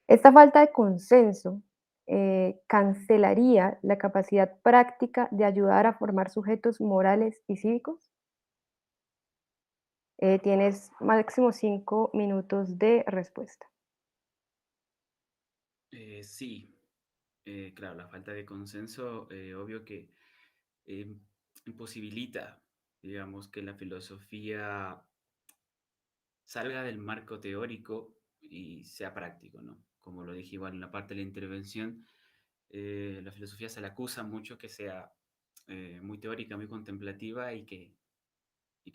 Esta falta de consenso cancelaría la capacidad práctica de ayudar a formar sujetos morales y cívicos. Tienes máximo 5 minutos de respuesta. Sí, claro, la falta de consenso, obvio que eh, imposibilita, digamos, que la filosofía salga del marco teórico y sea práctico, ¿no? Como lo dije igual en la parte de la intervención, la filosofía se le acusa mucho que sea muy teórica, muy contemplativa y que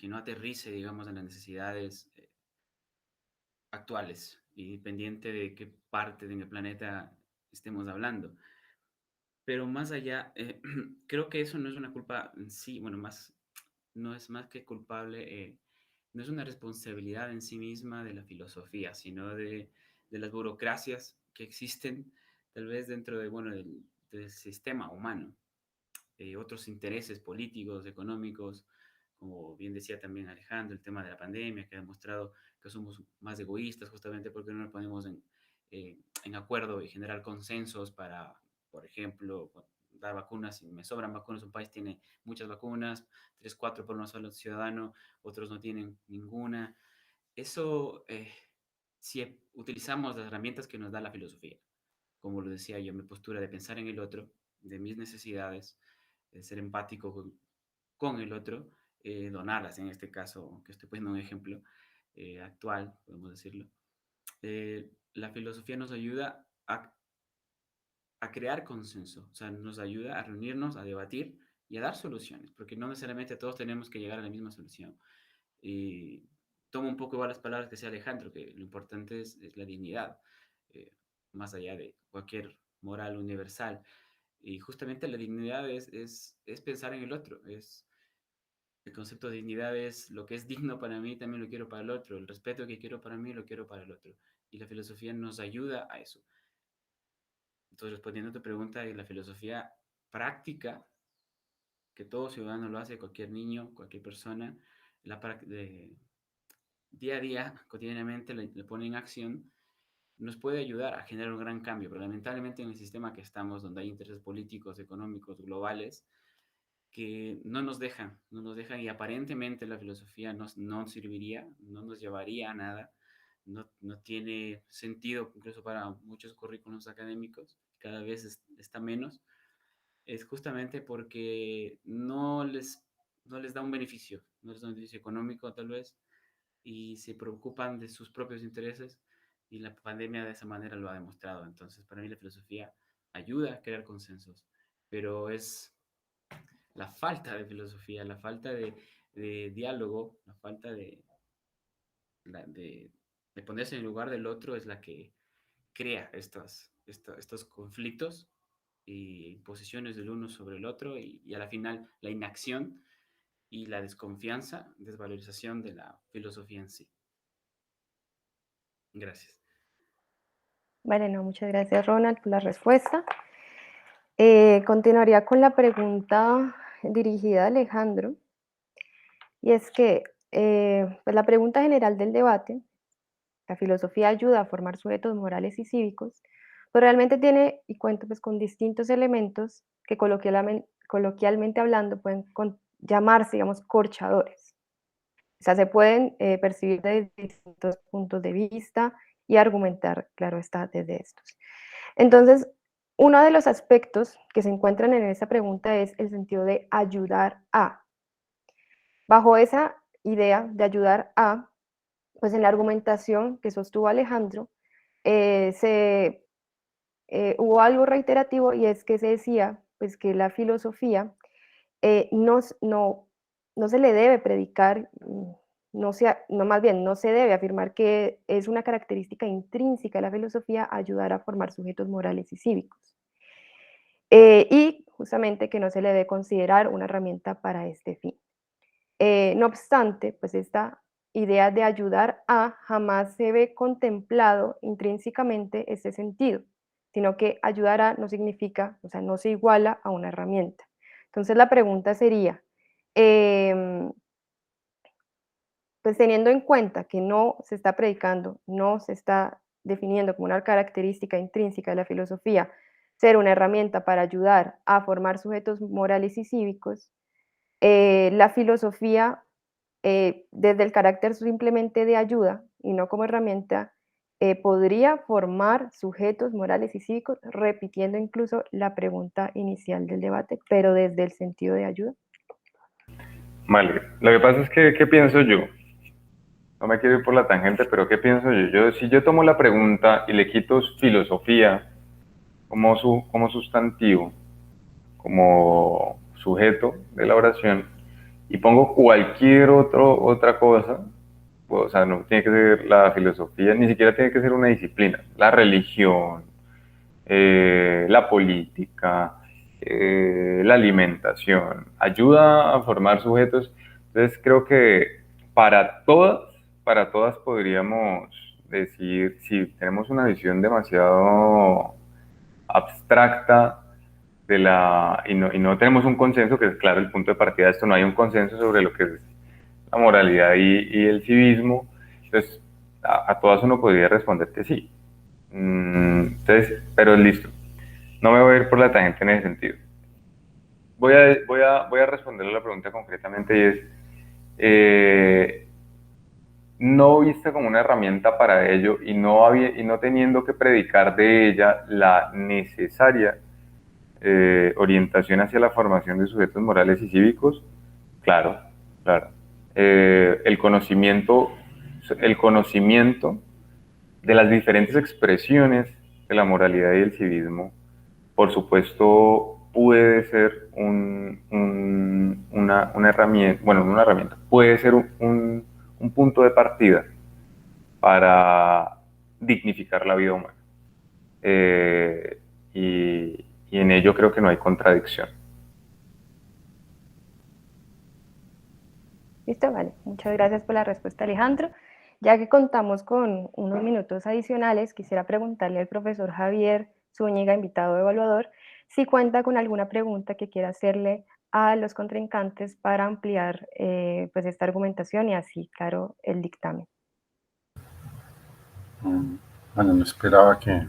no aterrice, digamos, en las necesidades actuales y dependiente de qué parte del planeta estemos hablando. Pero más allá, creo que eso no es una culpa en sí, bueno, más, no es más que culpable, no es una responsabilidad en sí misma de la filosofía, sino de las burocracias que existen tal vez dentro de, bueno, del sistema humano. Otros intereses políticos, económicos, como bien decía también Alejandro, el tema de la pandemia, que ha demostrado que somos más egoístas justamente porque no nos ponemos en acuerdo y generar consensos para, por ejemplo, dar vacunas. Si me sobran vacunas, un país tiene muchas vacunas, 3, 4 por un solo ciudadano, otros no tienen ninguna. Eso si utilizamos las herramientas que nos da la filosofía, como lo decía yo, mi postura de pensar en el otro, de mis necesidades, de ser empático con el otro, donarlas en este caso, que estoy poniendo un ejemplo actual, podemos decirlo. La filosofía nos ayuda a crear consenso, o sea, nos ayuda a reunirnos, a debatir y a dar soluciones, porque no necesariamente todos tenemos que llegar a la misma solución. Y tomo un poco igual las palabras que decía Alejandro, que lo importante es la dignidad, eh, más allá de cualquier moral universal. Y justamente la dignidad es pensar en el otro, el concepto de dignidad es lo que es digno para mí, también lo quiero para el otro, el respeto que quiero para mí, lo quiero para el otro. Y la filosofía nos ayuda a eso. Entonces, respondiendo a tu pregunta, la filosofía práctica, que todo ciudadano lo hace, cualquier niño, cualquier persona, de, día a día, cotidianamente, le pone en acción, nos puede ayudar a generar un gran cambio. Pero lamentablemente en el sistema que estamos, donde hay intereses políticos, económicos, globales, que no nos dejan y aparentemente la filosofía no serviría, no nos llevaría a nada, no tiene sentido incluso para muchos currículos académicos, cada vez está menos, es justamente porque no les da un beneficio, no les da un beneficio económico tal vez, y se preocupan de sus propios intereses, y la pandemia de esa manera lo ha demostrado. Entonces, para mí la filosofía ayuda a crear consensos, pero es la falta de filosofía, la falta de diálogo, la falta de ponerse en el lugar del otro es la que crea estos conflictos y posiciones del uno sobre el otro y a la final la inacción y la desconfianza, desvalorización de la filosofía en sí. Gracias. Vale, no, muchas gracias, Ronald, por la respuesta. Continuaría con la pregunta dirigida a Alejandro, y es que pues la pregunta general del debate, la filosofía ayuda a formar sujetos morales y cívicos, pues realmente tiene y cuenta pues con distintos elementos que coloquialmente hablando pueden llamarse, digamos, corchadores. O sea, se pueden percibir desde distintos puntos de vista y argumentar, claro está, desde estos. Entonces, uno de los aspectos que se encuentran en esta pregunta es el sentido de ayudar a. Bajo esa idea de ayudar a, pues en la argumentación que sostuvo Alejandro, hubo algo reiterativo, y es que se decía pues, que la filosofía no se le debe predicar, más bien no se debe afirmar que es una característica intrínseca de la filosofía ayudar a formar sujetos morales y cívicos. Y justamente que no se le debe considerar una herramienta para este fin. No obstante, pues esta idea de ayudar a jamás se ve contemplado intrínsecamente este sentido, sino que ayudar a no significa, o sea, no se iguala a una herramienta. Entonces la pregunta sería, pues teniendo en cuenta que no se está predicando, no se está definiendo como una característica intrínseca de la filosofía ser una herramienta para ayudar a formar sujetos morales y cívicos, la filosofía, desde el carácter simplemente de ayuda y no como herramienta, podría formar sujetos morales y cívicos, repitiendo incluso la pregunta inicial del debate, pero desde el sentido de ayuda. Vale, lo que pasa es que, ¿qué pienso yo? No me quiero ir por la tangente, pero ¿qué pienso yo? Si yo tomo la pregunta y le quito filosofía como sustantivo, como sujeto de la oración, y pongo cualquier otra cosa, o sea, no tiene que ser la filosofía, ni siquiera tiene que ser una disciplina, la religión, la política, la alimentación, ayuda a formar sujetos. Entonces creo que para todas, para todas podríamos decir, si tenemos una visión demasiado abstracta y no tenemos un consenso, que es claro el punto de partida de esto, no hay un consenso sobre lo que es la moralidad y el civismo, entonces a todas uno podría responder que sí. Entonces, pero listo, no me voy a ir por la tangente en ese sentido. Voy a responder a la pregunta concretamente, y es, no vista como una herramienta para ello y no teniendo que predicar de ella la necesaria orientación hacia la formación de sujetos morales y cívicos, claro, claro. El conocimiento de las diferentes expresiones de la moralidad y el civismo, por supuesto, puede ser una herramienta, bueno, no una herramienta, puede ser un punto de partida para dignificar la vida humana. Y en ello creo que no hay contradicción. Listo, vale. Muchas gracias por la respuesta, Alejandro. Ya que contamos con unos minutos adicionales, quisiera preguntarle al profesor Javier Zúñiga, invitado evaluador, si cuenta con alguna pregunta que quiera hacerle a los contrincantes para ampliar pues esta argumentación y así, claro, el dictamen. Bueno, no esperaba que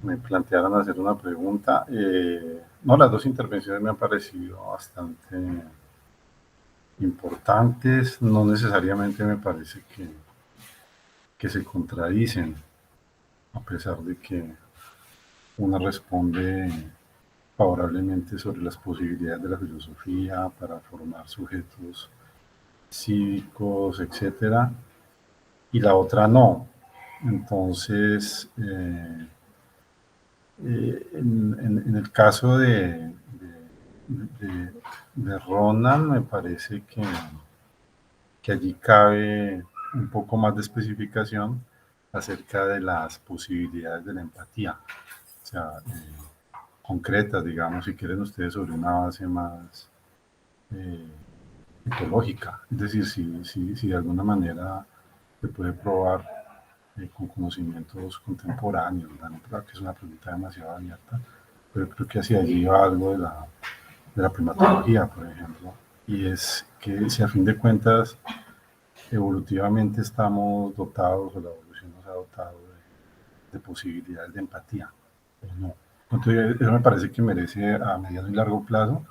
me plantearan hacer una pregunta. No, las dos intervenciones me han parecido bastante importantes. No necesariamente me parece que se contradicen, a pesar de que una responde favorablemente sobre las posibilidades de la filosofía para formar sujetos cívicos, etcétera, y la otra no. Entonces, en el caso de Ronald, me parece que allí cabe un poco más de especificación acerca de las posibilidades de la empatía, o sea, concretas, digamos, si quieren ustedes, sobre una base más eh, etológica, es decir, si de alguna manera se puede probar con conocimientos contemporáneos, ¿no? Creo que es una pregunta demasiado abierta, pero creo que hacia allí va algo de la primatología, por ejemplo, y es que si a fin de cuentas evolutivamente estamos dotados, o la evolución nos ha dotado de posibilidades de empatía, o no. Entonces, eso me parece que merece a mediano y largo plazo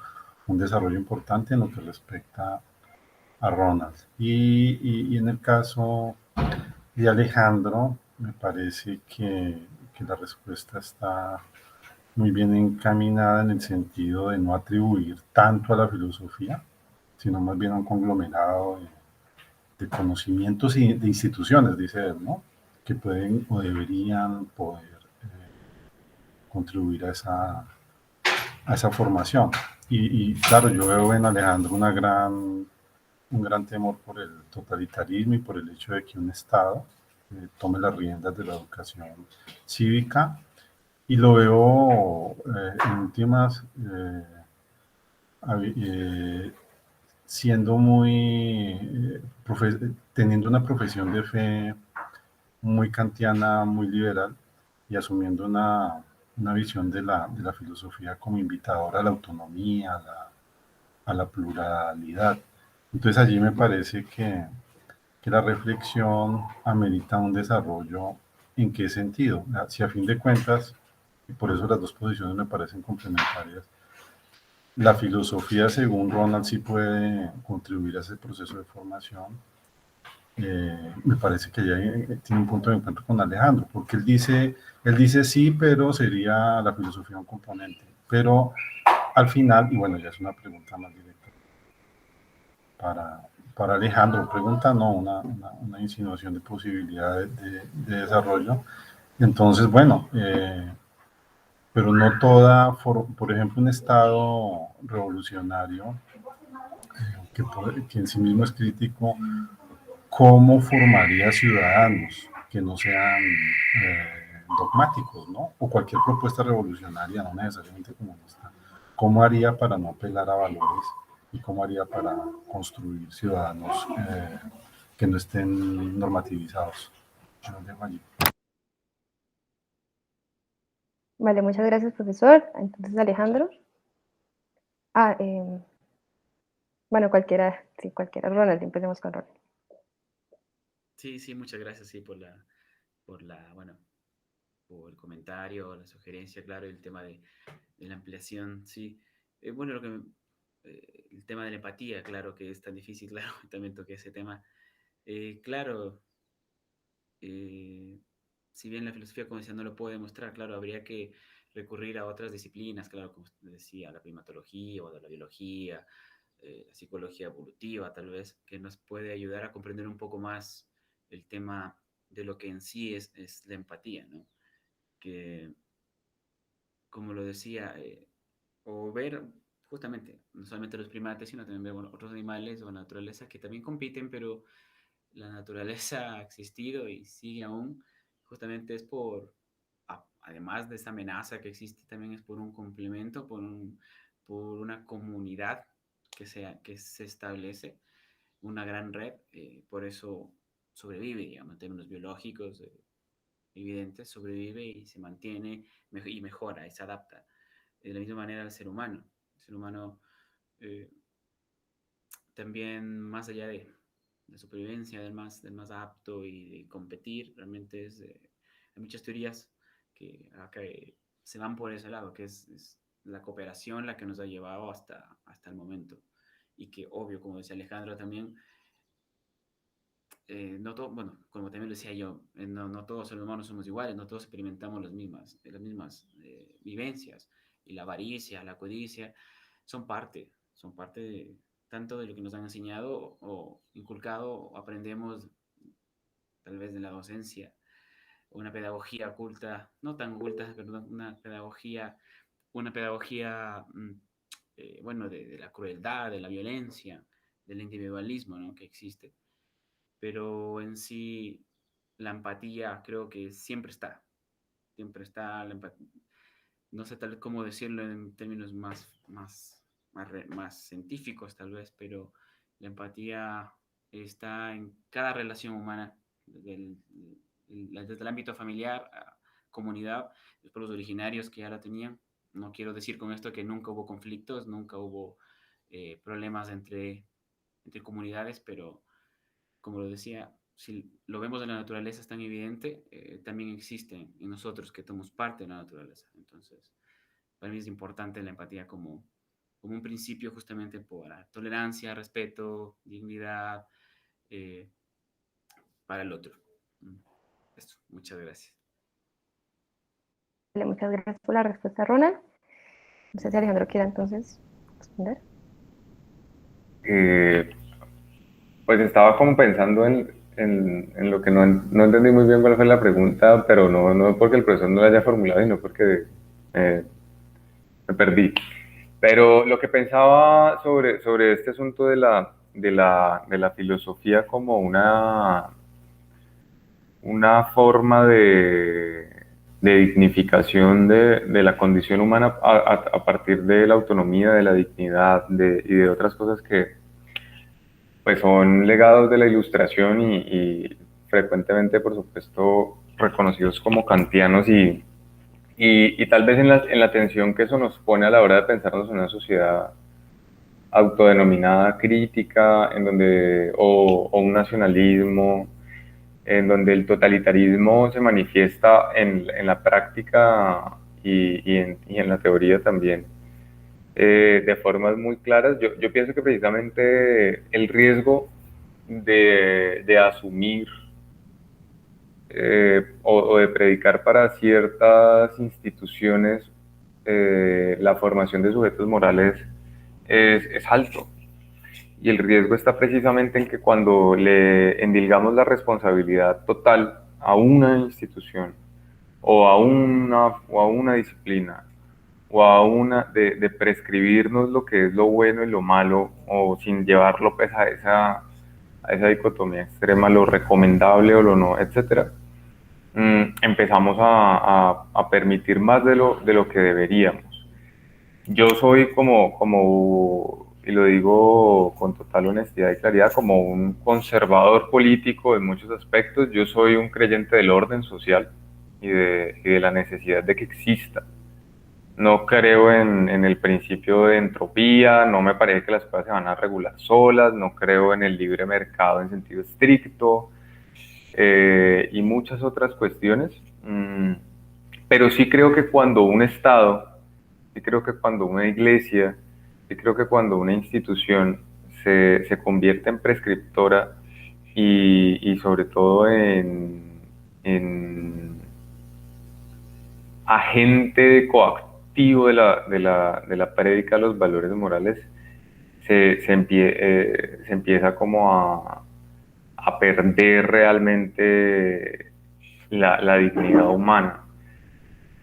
un desarrollo importante en lo que respecta a Ronald. Y en el caso de Alejandro, me parece que la respuesta está muy bien encaminada en el sentido de no atribuir tanto a la filosofía, sino más bien a un conglomerado de conocimientos y de instituciones, dice él, ¿no? Que pueden o deberían poder contribuir a esa formación. Y claro, yo veo en Alejandro un gran temor por el totalitarismo y por el hecho de que un Estado tome las riendas de la educación cívica, y lo veo en últimas siendo teniendo una profesión de fe muy kantiana, muy liberal, y asumiendo una visión de la filosofía como invitadora a la autonomía, a la pluralidad. Entonces allí me parece que la reflexión amerita un desarrollo. ¿En qué sentido? Si a fin de cuentas, y por eso las dos posiciones me parecen complementarias, la filosofía, según Ronald, sí puede contribuir a ese proceso de formación. Me parece que ya tiene un punto de encuentro con Alejandro, porque él dice sí, pero sería la filosofía un componente. Pero al final, y bueno, ya es una pregunta más directa para Alejandro, pregunta no, una insinuación de posibilidad de desarrollo. Entonces, bueno, pero no toda, por ejemplo, un Estado revolucionario, que en sí mismo es crítico, ¿cómo formaría ciudadanos que no sean dogmáticos, ¿no? O cualquier propuesta revolucionaria, no necesariamente comunista, ¿cómo haría para no apelar a valores y cómo haría para construir ciudadanos que no estén normativizados? Yo lo dejo allí. Vale, muchas gracias, profesor. Entonces, Alejandro. Ah, bueno, cualquiera, sí, cualquiera. Ronald, empecemos con Ronald. Sí, sí, muchas gracias, sí, bueno, por el comentario, la sugerencia, claro, el tema de la ampliación, sí. Bueno, el tema de la empatía, claro, que es tan difícil, claro, también toqué ese tema. Claro, si bien la filosofía, como decía, no lo puede demostrar, claro, habría que recurrir a otras disciplinas, claro, como usted decía, la primatología o de la biología, la psicología evolutiva, tal vez, que nos puede ayudar a comprender un poco más el tema de lo que en sí es la empatía, ¿no? Que, como lo decía, o ver justamente, no solamente los primates, sino también ver bueno, otros animales o naturaleza que también compiten, pero la naturaleza ha existido y sigue aún, justamente es además de esa amenaza que existe, también es por un complemento, por una comunidad que se establece, una gran red, por eso sobrevive, digamos, en términos biológicos, evidentes, sobrevive y se mantiene y mejora y se adapta. De la misma manera el ser humano. El ser humano eh, también, más allá de supervivencia, del más apto y de competir, realmente hay muchas teorías que acá se van por ese lado, que es la cooperación la que nos ha llevado hasta el momento. Y que, obvio, como decía Alejandro también, no todo, bueno, como también lo decía yo, no todos los seres humanos somos iguales, no todos experimentamos las mismas vivencias. Y la avaricia, la codicia, son parte tanto de lo que nos han enseñado o inculcado o aprendemos tal vez de la docencia, una pedagogía oculta, no tan oculta, perdón, una pedagogía, bueno, de la crueldad, de la violencia, del individualismo, ¿no? Que existe. Pero en sí, la empatía creo que siempre está la empatía. No sé tal vez cómo decirlo en términos más científicos tal vez, pero la empatía está en cada relación humana, desde el ámbito familiar a comunidad, los pueblos originarios que ya la tenían. No quiero decir con esto que nunca hubo conflictos, nunca hubo problemas entre comunidades, pero como lo decía, si lo vemos en la naturaleza es tan evidente, también existe en nosotros que somos parte de la naturaleza. Entonces, para mí es importante la empatía como un principio justamente por la tolerancia, respeto, dignidad eh, para el otro. Esto, muchas gracias. Muchas gracias por la respuesta, Ronald. No sé si Alejandro quiera entonces responder. Pues estaba como pensando en lo que no entendí muy bien cuál fue la pregunta, pero no porque el profesor no la haya formulado, sino porque me perdí. Pero lo que pensaba sobre este asunto de la filosofía como una forma de dignificación de la condición humana a partir de la autonomía, de la dignidad y de otras cosas que pues son legados de la Ilustración y frecuentemente, por supuesto, reconocidos como kantianos y tal vez en la tensión que eso nos pone a la hora de pensarnos en una sociedad autodenominada crítica, o un nacionalismo, en donde el totalitarismo se manifiesta en la práctica y en la teoría también, de formas muy claras. Yo pienso que precisamente el riesgo de asumir o de predicar para ciertas instituciones la formación de sujetos morales es alto. Y el riesgo está precisamente en que cuando le endilgamos la responsabilidad total a una institución o a una disciplina de prescribirnos lo que es lo bueno y lo malo, o sin llevarlo pues a esa dicotomía extrema, lo recomendable o lo no, etcétera, empezamos a permitir más de lo que deberíamos. Yo soy y lo digo con total honestidad y claridad, como un conservador político en muchos aspectos. Yo soy un creyente del orden social y de la necesidad de que exista. No creo en el principio de entropía, no me parece que las cosas se van a regular solas, no creo en el libre mercado en sentido estricto, y muchas otras cuestiones. Pero sí creo que cuando un Estado, sí creo que cuando una iglesia, sí creo que cuando una institución se convierte en prescriptora y sobre todo en agente coactivo de la prédica de los valores morales, se empieza como a perder realmente la dignidad humana.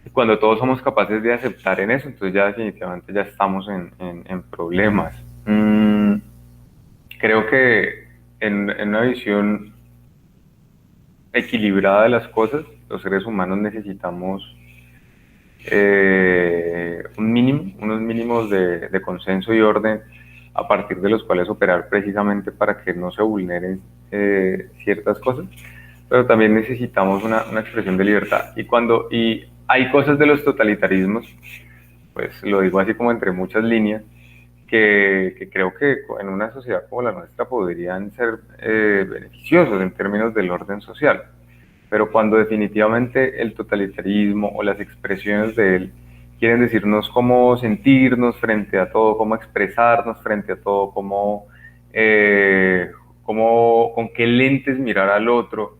Y cuando todos somos capaces de aceptar en eso, entonces ya definitivamente ya estamos en problemas. Creo que en una visión equilibrada de las cosas, los seres humanos necesitamos unos mínimos de consenso y orden a partir de los cuales operar precisamente para que no se vulneren ciertas cosas, pero también necesitamos una expresión de libertad. Y hay cosas de los totalitarismos, pues lo digo así como entre muchas líneas, que creo que en una sociedad como la nuestra podrían ser beneficiosos en términos del orden social. Pero cuando definitivamente el totalitarismo o las expresiones de él quieren decirnos cómo sentirnos frente a todo, cómo expresarnos frente a todo, con qué lentes mirar al otro,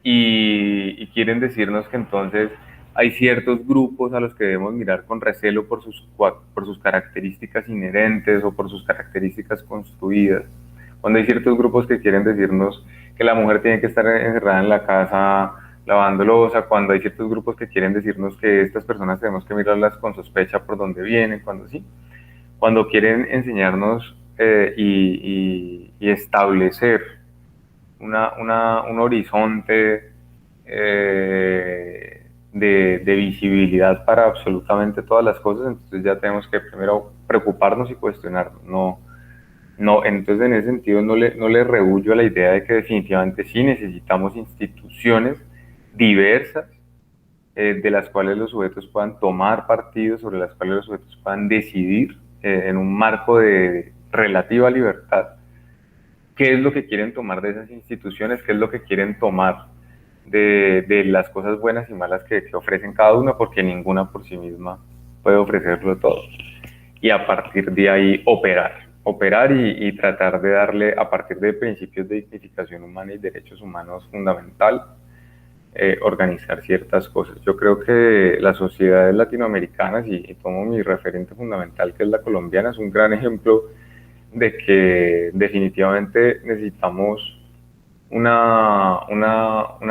y quieren decirnos que entonces hay ciertos grupos a los que debemos mirar con recelo por sus características inherentes o por sus características construidas. Cuando hay ciertos grupos que quieren decirnos que la mujer tiene que estar encerrada en la casa lavando loza, cuando hay ciertos grupos que quieren decirnos que estas personas tenemos que mirarlas con sospecha por dónde vienen, cuando quieren enseñarnos y establecer un horizonte de visibilidad para absolutamente todas las cosas, entonces ya tenemos que primero preocuparnos y cuestionarnos. Entonces en ese sentido no le rehuyo a la idea de que definitivamente sí necesitamos instituciones diversas, de las cuales los sujetos puedan tomar partido, sobre las cuales los sujetos puedan decidir en un marco de relativa libertad qué es lo que quieren tomar de esas instituciones, qué es lo que quieren tomar de las cosas buenas y malas que ofrecen cada una, porque ninguna por sí misma puede ofrecerlo todo. Y a partir de ahí operar y tratar de darle, a partir de principios de dignificación humana y derechos humanos fundamental, organizar ciertas cosas. Yo creo que las sociedades latinoamericanas, y tomo mi referente fundamental, que es la colombiana, es un gran ejemplo de que definitivamente necesitamos una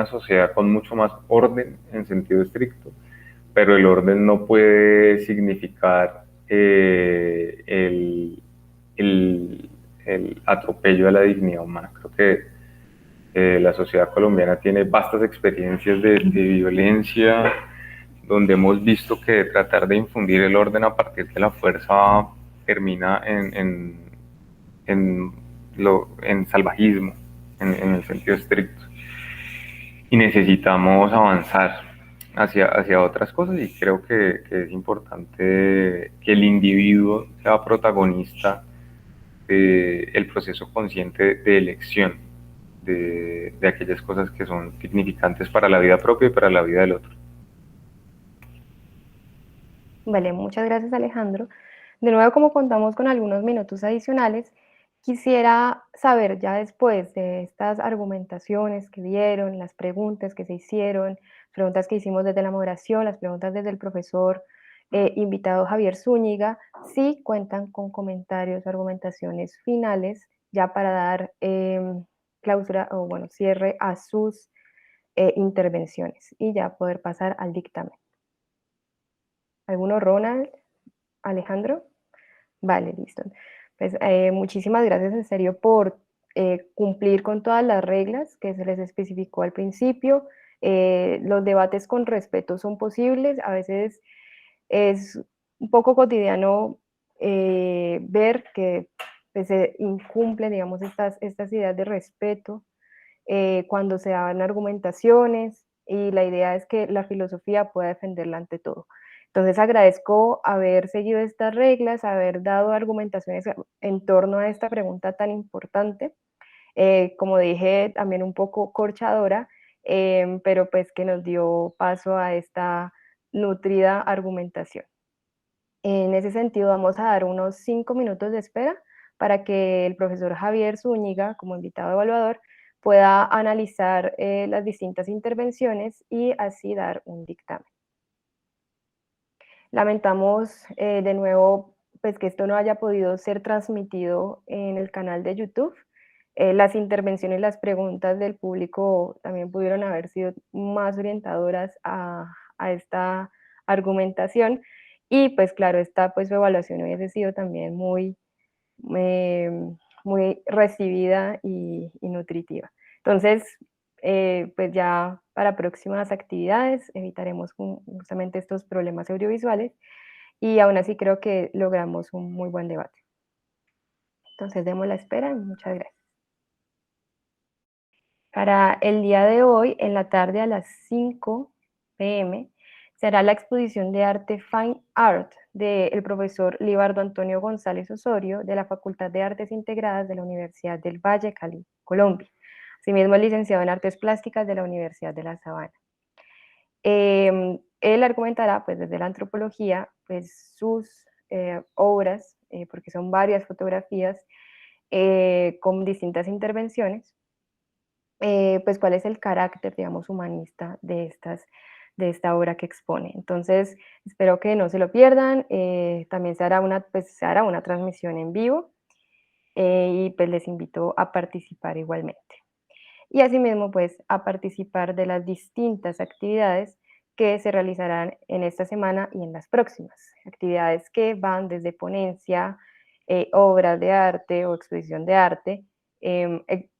sociedad con mucho más orden en sentido estricto, pero el orden no puede significar el atropello a la dignidad humana. Creo que la sociedad colombiana tiene vastas experiencias de violencia, donde hemos visto que tratar de infundir el orden a partir de la fuerza termina en salvajismo, en el sentido estricto. Y necesitamos avanzar hacia otras cosas, y creo que es importante que el individuo sea protagonista del proceso consciente de elección de aquellas cosas que son significantes para la vida propia y para la vida del otro. Vale, muchas gracias, Alejandro. De nuevo, como contamos con algunos minutos adicionales, quisiera saber ya después de estas argumentaciones que dieron, las preguntas que se hicieron, preguntas que hicimos desde la moderación, las preguntas desde el profesor invitado Javier Zúñiga, si cuentan con comentarios o argumentaciones finales ya para dar clausura o bueno, cierre a sus intervenciones y ya poder pasar al dictamen. ¿Alguno, Ronald? ¿Alejandro? Vale, listo. Pues muchísimas gracias en serio por cumplir con todas las reglas que se les especificó al principio. Los debates con respeto son posibles. A veces es un poco cotidiano ver que pues, se incumplen, digamos, estas ideas de respeto cuando se dan argumentaciones, y la idea es que la filosofía pueda defenderla ante todo. Entonces agradezco haber seguido estas reglas, haber dado argumentaciones en torno a esta pregunta tan importante, como dije, también un poco corchadora, pero pues que nos dio paso a esta nutrida argumentación. En ese sentido, vamos a dar unos 5 minutos de espera para que el profesor Javier Zúñiga, como invitado evaluador, pueda analizar las distintas intervenciones y así dar un dictamen. Lamentamos de nuevo pues, que esto no haya podido ser transmitido en el canal de YouTube. Las intervenciones y las preguntas del público también pudieron haber sido más orientadoras a esta argumentación y pues claro, esta pues su evaluación hubiese sido también muy recibida y nutritiva. Entonces, pues ya para próximas actividades evitaremos justamente estos problemas audiovisuales y aún así creo que logramos un muy buen debate. Entonces, demos la espera y muchas gracias. Para el día de hoy, en la tarde a las 5 p.m., será la exposición de arte Fine Art del profesor Libardo Antonio González Osorio de la Facultad de Artes Integradas de la Universidad del Valle, Cali, Colombia. Asimismo, es licenciado en Artes Plásticas de la Universidad de La Sabana. Él argumentará, pues, desde la antropología, pues, sus obras, porque son varias fotografías con distintas intervenciones, pues cuál es el carácter, digamos, humanista de esta obra que expone. Entonces, espero que no se lo pierdan. También pues, se hará una transmisión en vivo y pues les invito a participar igualmente. Y asimismo, pues, a participar de las distintas actividades que se realizarán en esta semana y en las próximas. Actividades que van desde ponencia, obras de arte o exposición de arte,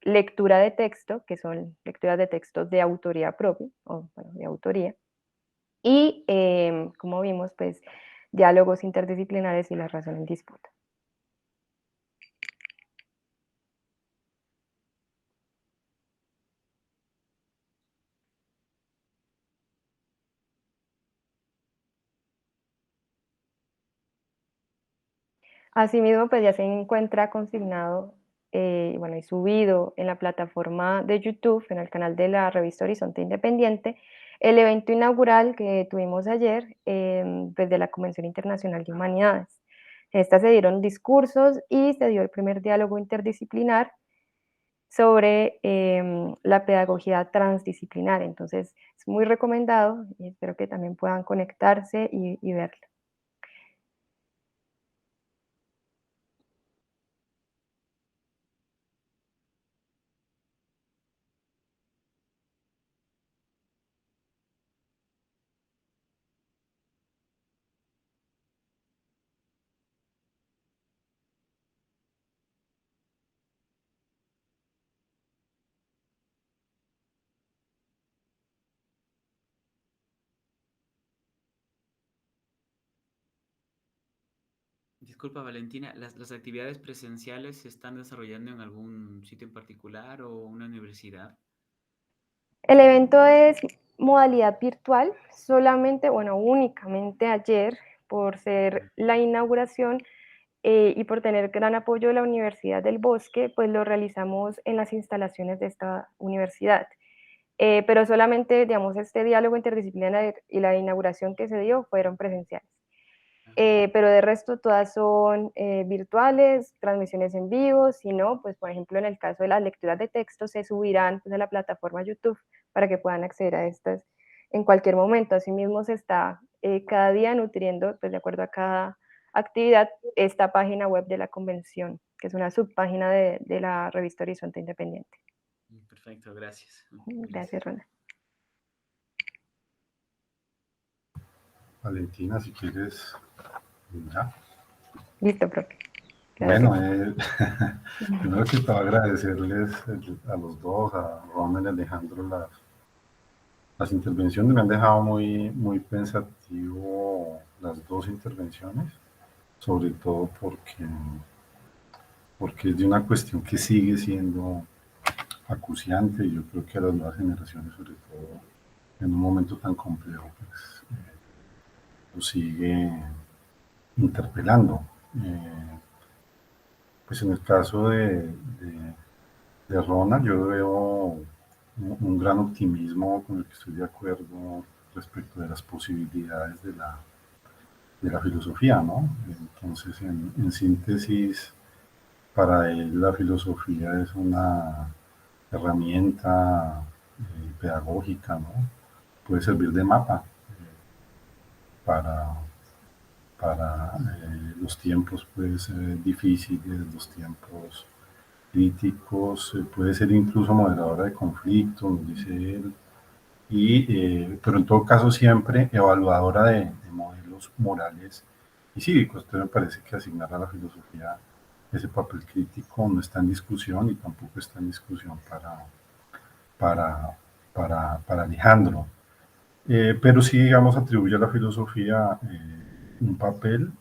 lectura de texto, que son lecturas de textos de autoría propia, o bueno, de autoría, y como vimos, pues diálogos interdisciplinares y la razón en disputa. Asimismo, pues ya se encuentra consignado bueno, y subido en la plataforma de YouTube, en el canal de la revista Horizonte Independiente, el evento inaugural que tuvimos ayer pues de la Convención Internacional de Humanidades. En esta se dieron discursos y se dio el primer diálogo interdisciplinar sobre la pedagogía transdisciplinar. Entonces, es muy recomendado y espero que también puedan conectarse y verlo. Disculpa, Valentina, ¿las actividades presenciales se están desarrollando en algún sitio en particular o una universidad? El evento es modalidad virtual, solamente, bueno, únicamente ayer, por ser la inauguración y por tener gran apoyo de la Universidad del Bosque, pues lo realizamos en las instalaciones de esta universidad. Pero solamente, digamos, este diálogo interdisciplinario y la inauguración que se dio fueron presenciales. Pero de resto todas son virtuales, transmisiones en vivo, si no, pues por ejemplo en el caso de las lecturas de texto se subirán pues, a la plataforma YouTube para que puedan acceder a estas en cualquier momento. Asimismo se está cada día nutriendo, pues de acuerdo a cada actividad, esta página web de la convención, que es una subpágina de la revista Horizonte Independiente. Perfecto, gracias. Gracias, Ronald. Valentina, si quieres, ya. Listo, profe. Gracias. Bueno, primero que todo agradecerles a los dos, a Ronald y Alejandro, las intervenciones. Me han dejado muy pensativo las dos intervenciones, sobre todo porque es de una cuestión que sigue siendo acuciante y yo creo que a las nuevas generaciones, sobre todo en un momento tan complejo, pues lo sigue interpelando. Pues en el caso de Ronald, yo veo un gran optimismo con el que estoy de acuerdo respecto de las posibilidades de la filosofía, ¿no? Entonces, en síntesis, para él la filosofía es una herramienta pedagógica, ¿no? Puede servir de mapa para, para los tiempos pues, difíciles, los tiempos críticos, puede ser incluso moderadora de conflictos, nos dice él, pero en todo caso siempre evaluadora de modelos morales y cívicos. Entonces me parece que asignar a la filosofía ese papel crítico no está en discusión y tampoco está en discusión para Alejandro. Pero sí, digamos, atribuye a la filosofía un papel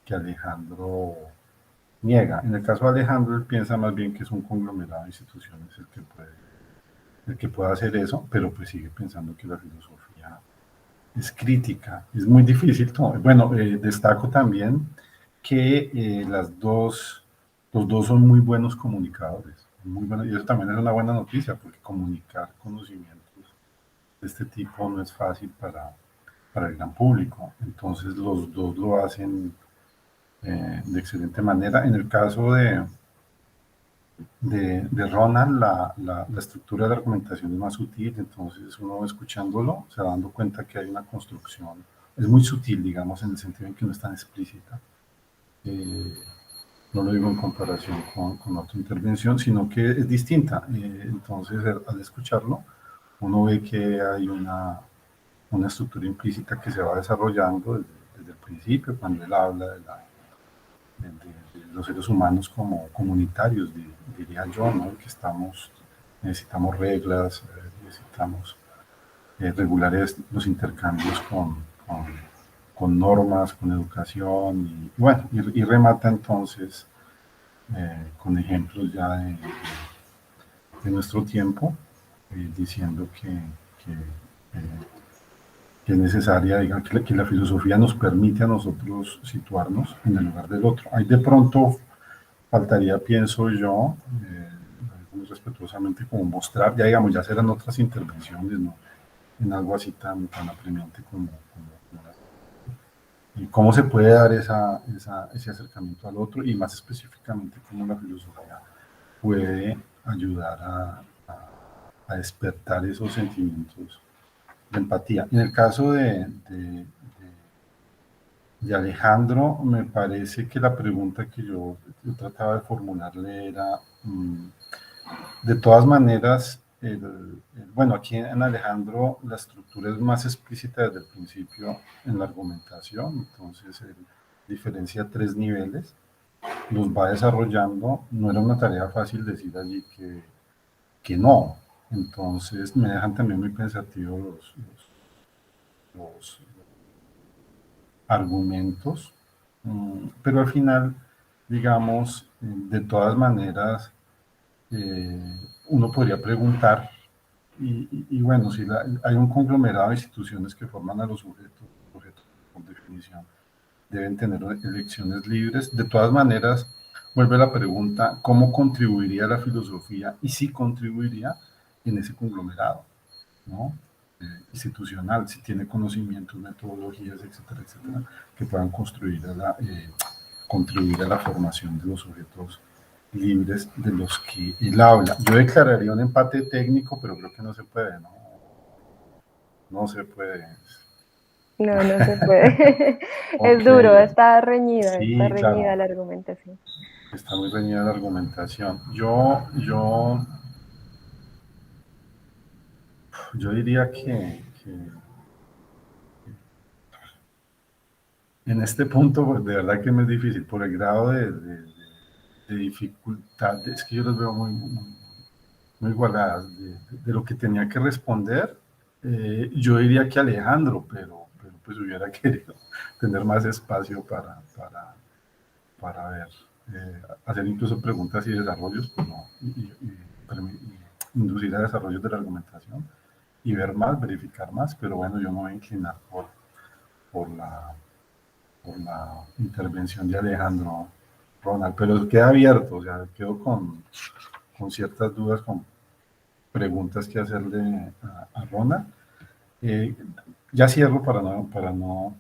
que Alejandro niega. En el caso de Alejandro, él piensa más bien que es un conglomerado de instituciones el que puede hacer eso, pero pues sigue pensando que la filosofía es crítica. Es muy difícil. Bueno, destaco también que los dos son muy buenos comunicadores. Muy buenos, y eso también es una buena noticia, porque comunicar conocimientos de este tipo no es fácil para el gran público. Entonces los dos lo hacen de excelente manera. En el caso de Ronald, la estructura de la argumentación es más sutil, entonces uno escuchándolo se va dando cuenta que hay una construcción, es muy sutil, digamos, en el sentido en que no es tan explícita. No lo digo en comparación con otra intervención, sino que es distinta. Entonces, al escucharlo, uno ve que hay una estructura implícita que se va desarrollando desde el principio, cuando él habla de los seres humanos como comunitarios, diría yo, ¿no? Que necesitamos reglas, necesitamos regular los intercambios con normas, con educación, y bueno, y remata entonces con ejemplos ya de nuestro tiempo, diciendo que es necesaria, digamos, que la filosofía nos permite a nosotros situarnos en el lugar del otro. Ahí de pronto faltaría, pienso yo, muy respetuosamente, como mostrar, ya digamos, ya serán otras intervenciones, ¿no? En algo así tan apremiante como y cómo se puede dar ese acercamiento al otro y más específicamente cómo la filosofía puede ayudar a despertar esos sentimientos de empatía. En el caso de Alejandro, me parece que la pregunta que yo trataba de formularle era, de todas maneras, bueno, aquí en Alejandro la estructura es más explícita desde el principio en la argumentación, entonces él diferencia tres niveles, los va desarrollando, no era una tarea fácil decir allí que no, entonces me dejan también muy pensativos los argumentos, pero al final, digamos, de todas maneras, uno podría preguntar, y bueno, si hay un conglomerado de instituciones que forman a los sujetos por definición, deben tener elecciones libres. De todas maneras, vuelve la pregunta, ¿cómo contribuiría la filosofía y si contribuiría en ese conglomerado, ¿no? Institucional, si tiene conocimientos, metodologías, etcétera, etcétera, que puedan contribuir a la formación de los sujetos libres de los que él habla. Yo declararía un empate técnico, pero creo que no se puede, ¿no? No se puede. No, no se puede. Es Ok. duro, está reñida Sí, claro. la argumentación. Está muy reñida la argumentación. Yo diría que en este punto, pues, de verdad que me es difícil por el grado de dificultad. Es que yo los veo muy igualadas de lo que tenía que responder. Yo diría que Alejandro, pero pues hubiera querido tener más espacio para ver, hacer incluso preguntas y desarrollos, pues no, y inducir a desarrollos de la argumentación y ver más, verificar más, pero bueno, yo me voy a inclinar por la intervención de Alejandro, Ronald, pero queda abierto, o sea, quedo con ciertas dudas, con preguntas que hacerle a Ronald. Ya cierro para no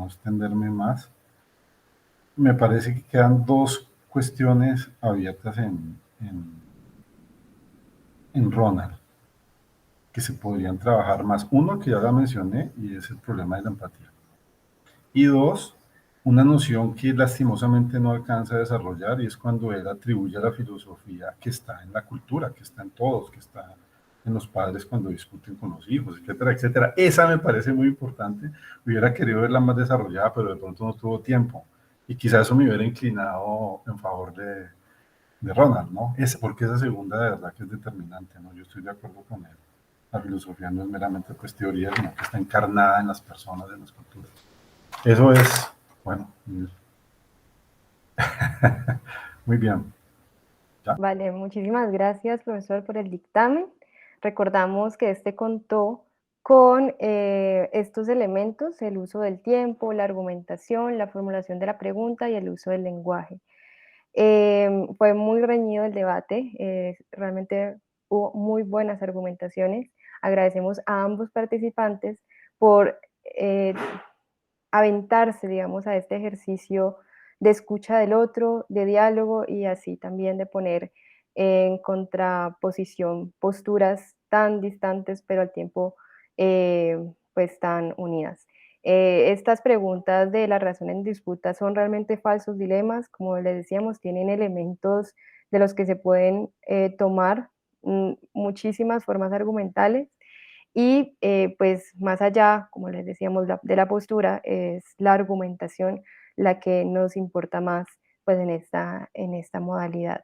extenderme más. Me parece que quedan dos cuestiones abiertas en en Ronald que se podrían trabajar más. Uno, que ya la mencioné, y es el problema de la empatía. Y dos, una noción que lastimosamente no alcanza a desarrollar, y es cuando él atribuye a la filosofía que está en la cultura, que está en todos, que está en los padres cuando discuten con los hijos, etcétera, etcétera. Esa me parece muy importante. Hubiera querido verla más desarrollada, pero de pronto no tuvo tiempo. Y quizás eso me hubiera inclinado en favor de Ronald, ¿no? Porque esa segunda de verdad que es determinante, ¿no? Yo estoy de acuerdo con él. La filosofía no es meramente pues teoría, sino que está encarnada en las personas, en las culturas. Eso es, bueno, muy bien. ¿Ya? Vale, muchísimas gracias, profesor, por el dictamen. Recordamos que este contó con estos elementos: el uso del tiempo, la argumentación, la formulación de la pregunta y el uso del lenguaje. Fue muy reñido el debate, realmente hubo muy buenas argumentaciones. Agradecemos a ambos participantes por aventarse, digamos, a este ejercicio de escucha del otro, de diálogo y así también de poner en contraposición posturas tan distantes, pero al tiempo pues tan unidas. Estas preguntas de la razón en disputa son realmente falsos dilemas, como les decíamos, tienen elementos de los que se pueden tomar muchísimas formas argumentales y pues más allá, como les decíamos, de la postura, es la argumentación la que nos importa más pues en esta modalidad.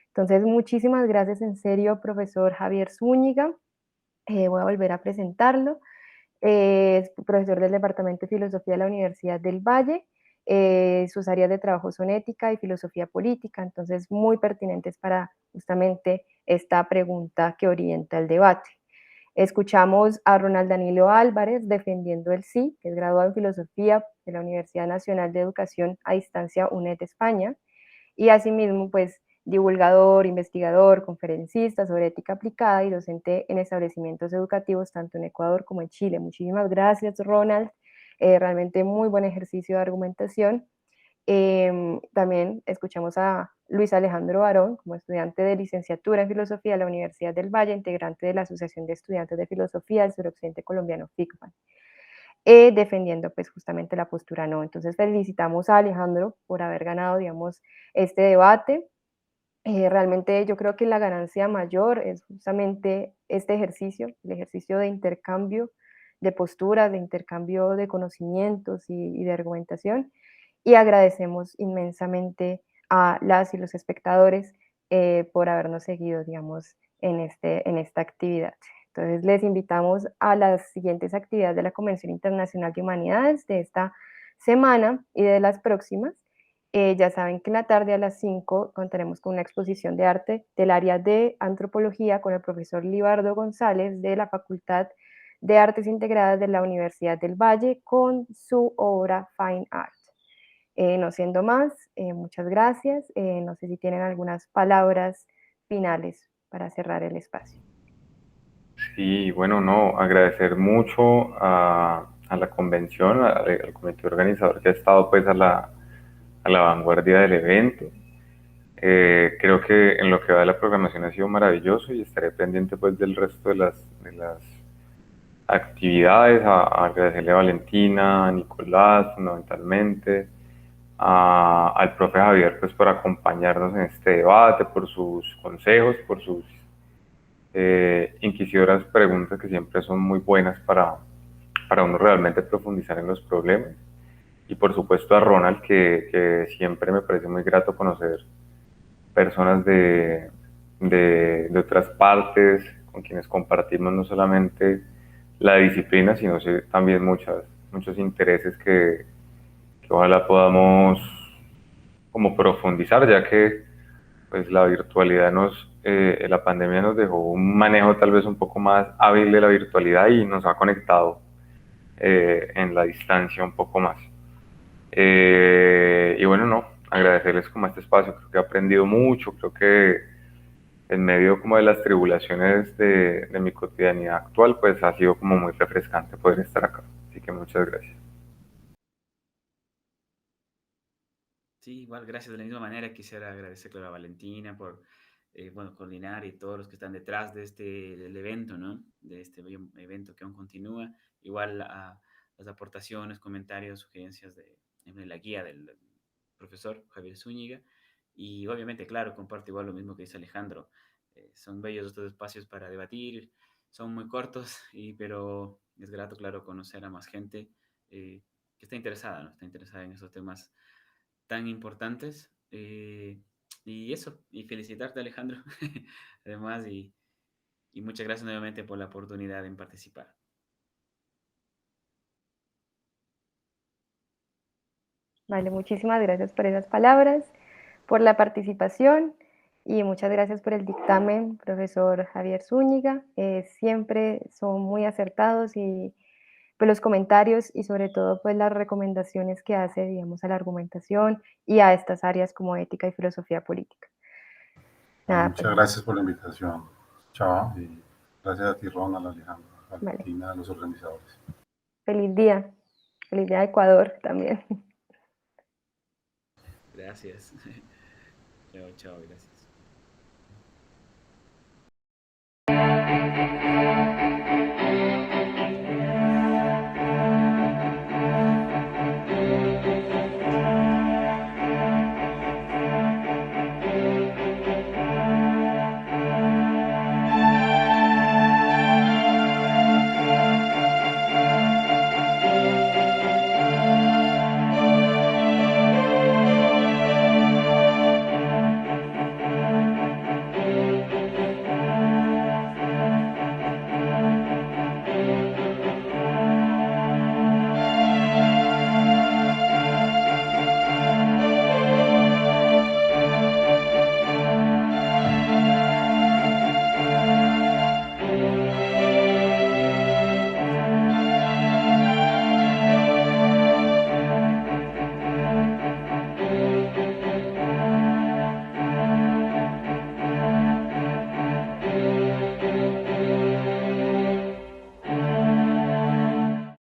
Entonces, muchísimas gracias en serio, profesor Javier Zúñiga. Voy a volver a presentarlo. Es profesor del Departamento de Filosofía de la Universidad del Valle. Sus áreas de trabajo son ética y filosofía política, entonces muy pertinentes para justamente esta pregunta que orienta el debate. Escuchamos a Ronald Danilo Álvarez defendiendo el sí, que es graduado en Filosofía de la Universidad Nacional de Educación a Distancia UNED España, y asimismo, pues, divulgador, investigador, conferencista sobre ética aplicada y docente en establecimientos educativos tanto en Ecuador como en Chile. Muchísimas gracias, Ronald. Realmente muy buen ejercicio de argumentación. También escuchamos a Luis Alejandro Barón, como estudiante de licenciatura en Filosofía de la Universidad del Valle, integrante de la Asociación de Estudiantes de Filosofía del Suroccidente Colombiano, FICMAN, defendiendo pues justamente la postura no. Entonces felicitamos a Alejandro por haber ganado, digamos, este debate. Realmente yo creo que la ganancia mayor es justamente este ejercicio, el ejercicio de intercambio de posturas, de intercambio de conocimientos y de argumentación, y agradecemos inmensamente a las y los espectadores por habernos seguido, digamos, en esta actividad. Entonces les invitamos a las siguientes actividades de la Convención Internacional de Humanidades de esta semana y de las próximas. Ya saben que en la tarde a las 5 contaremos con una exposición de arte del área de antropología con el profesor Libardo González de la Facultad de Artes Integradas de la Universidad del Valle con su obra Fine Art. No siendo más, muchas gracias. No sé si tienen algunas palabras finales para cerrar el espacio. Sí, bueno, no, agradecer mucho a la convención, al comité organizador que ha estado pues a la vanguardia del evento. Creo que en lo que va de la programación ha sido maravilloso y estaré pendiente pues del resto de las actividades, a agradecerle a Valentina, a Nicolás fundamentalmente, al profe Javier pues por acompañarnos en este debate, por sus consejos, por sus inquisidoras preguntas que siempre son muy buenas para uno realmente profundizar en los problemas. Y por supuesto a Ronald, que siempre me parece muy grato conocer personas de otras partes, con quienes compartimos no solamente la disciplina, sino también muchos intereses que ojalá podamos como profundizar, ya que pues la virtualidad la pandemia nos dejó un manejo tal vez un poco más hábil de la virtualidad y nos ha conectado en la distancia un poco más. Y bueno, no, agradecerles como este espacio, creo que he aprendido mucho, creo que en medio como de las tribulaciones de mi cotidianidad actual, pues ha sido como muy refrescante poder estar acá. Así que muchas gracias. Sí, igual, gracias de la misma manera. Quisiera agradecerle a Valentina por bueno, coordinar y todos los que están detrás de del evento, ¿no? De este bello evento que aún continúa. Igual a las aportaciones, comentarios, sugerencias de la guía del profesor Javier Zúñiga. Y obviamente, claro, comparto igual lo mismo que dice Alejandro. Son bellos estos espacios para debatir, son muy cortos, pero es grato, claro, conocer a más gente que está interesada, ¿no? Está interesada en esos temas tan importantes. Y eso, y felicitarte, Alejandro, además, y muchas gracias nuevamente por la oportunidad en participar. Vale, muchísimas gracias por esas palabras, por la participación y muchas gracias por el dictamen, profesor Javier Zúñiga. Siempre son muy acertados y pues, los comentarios y sobre todo pues las recomendaciones que hace, digamos, a la argumentación y a estas áreas como ética y filosofía política. Nada, Muchas pues, gracias por la invitación, Chava, y gracias a ti, Ronald, Alejandro, a vale. Valentina, a los organizadores. Feliz día a Ecuador también. Gracias. Chao, chao, gracias.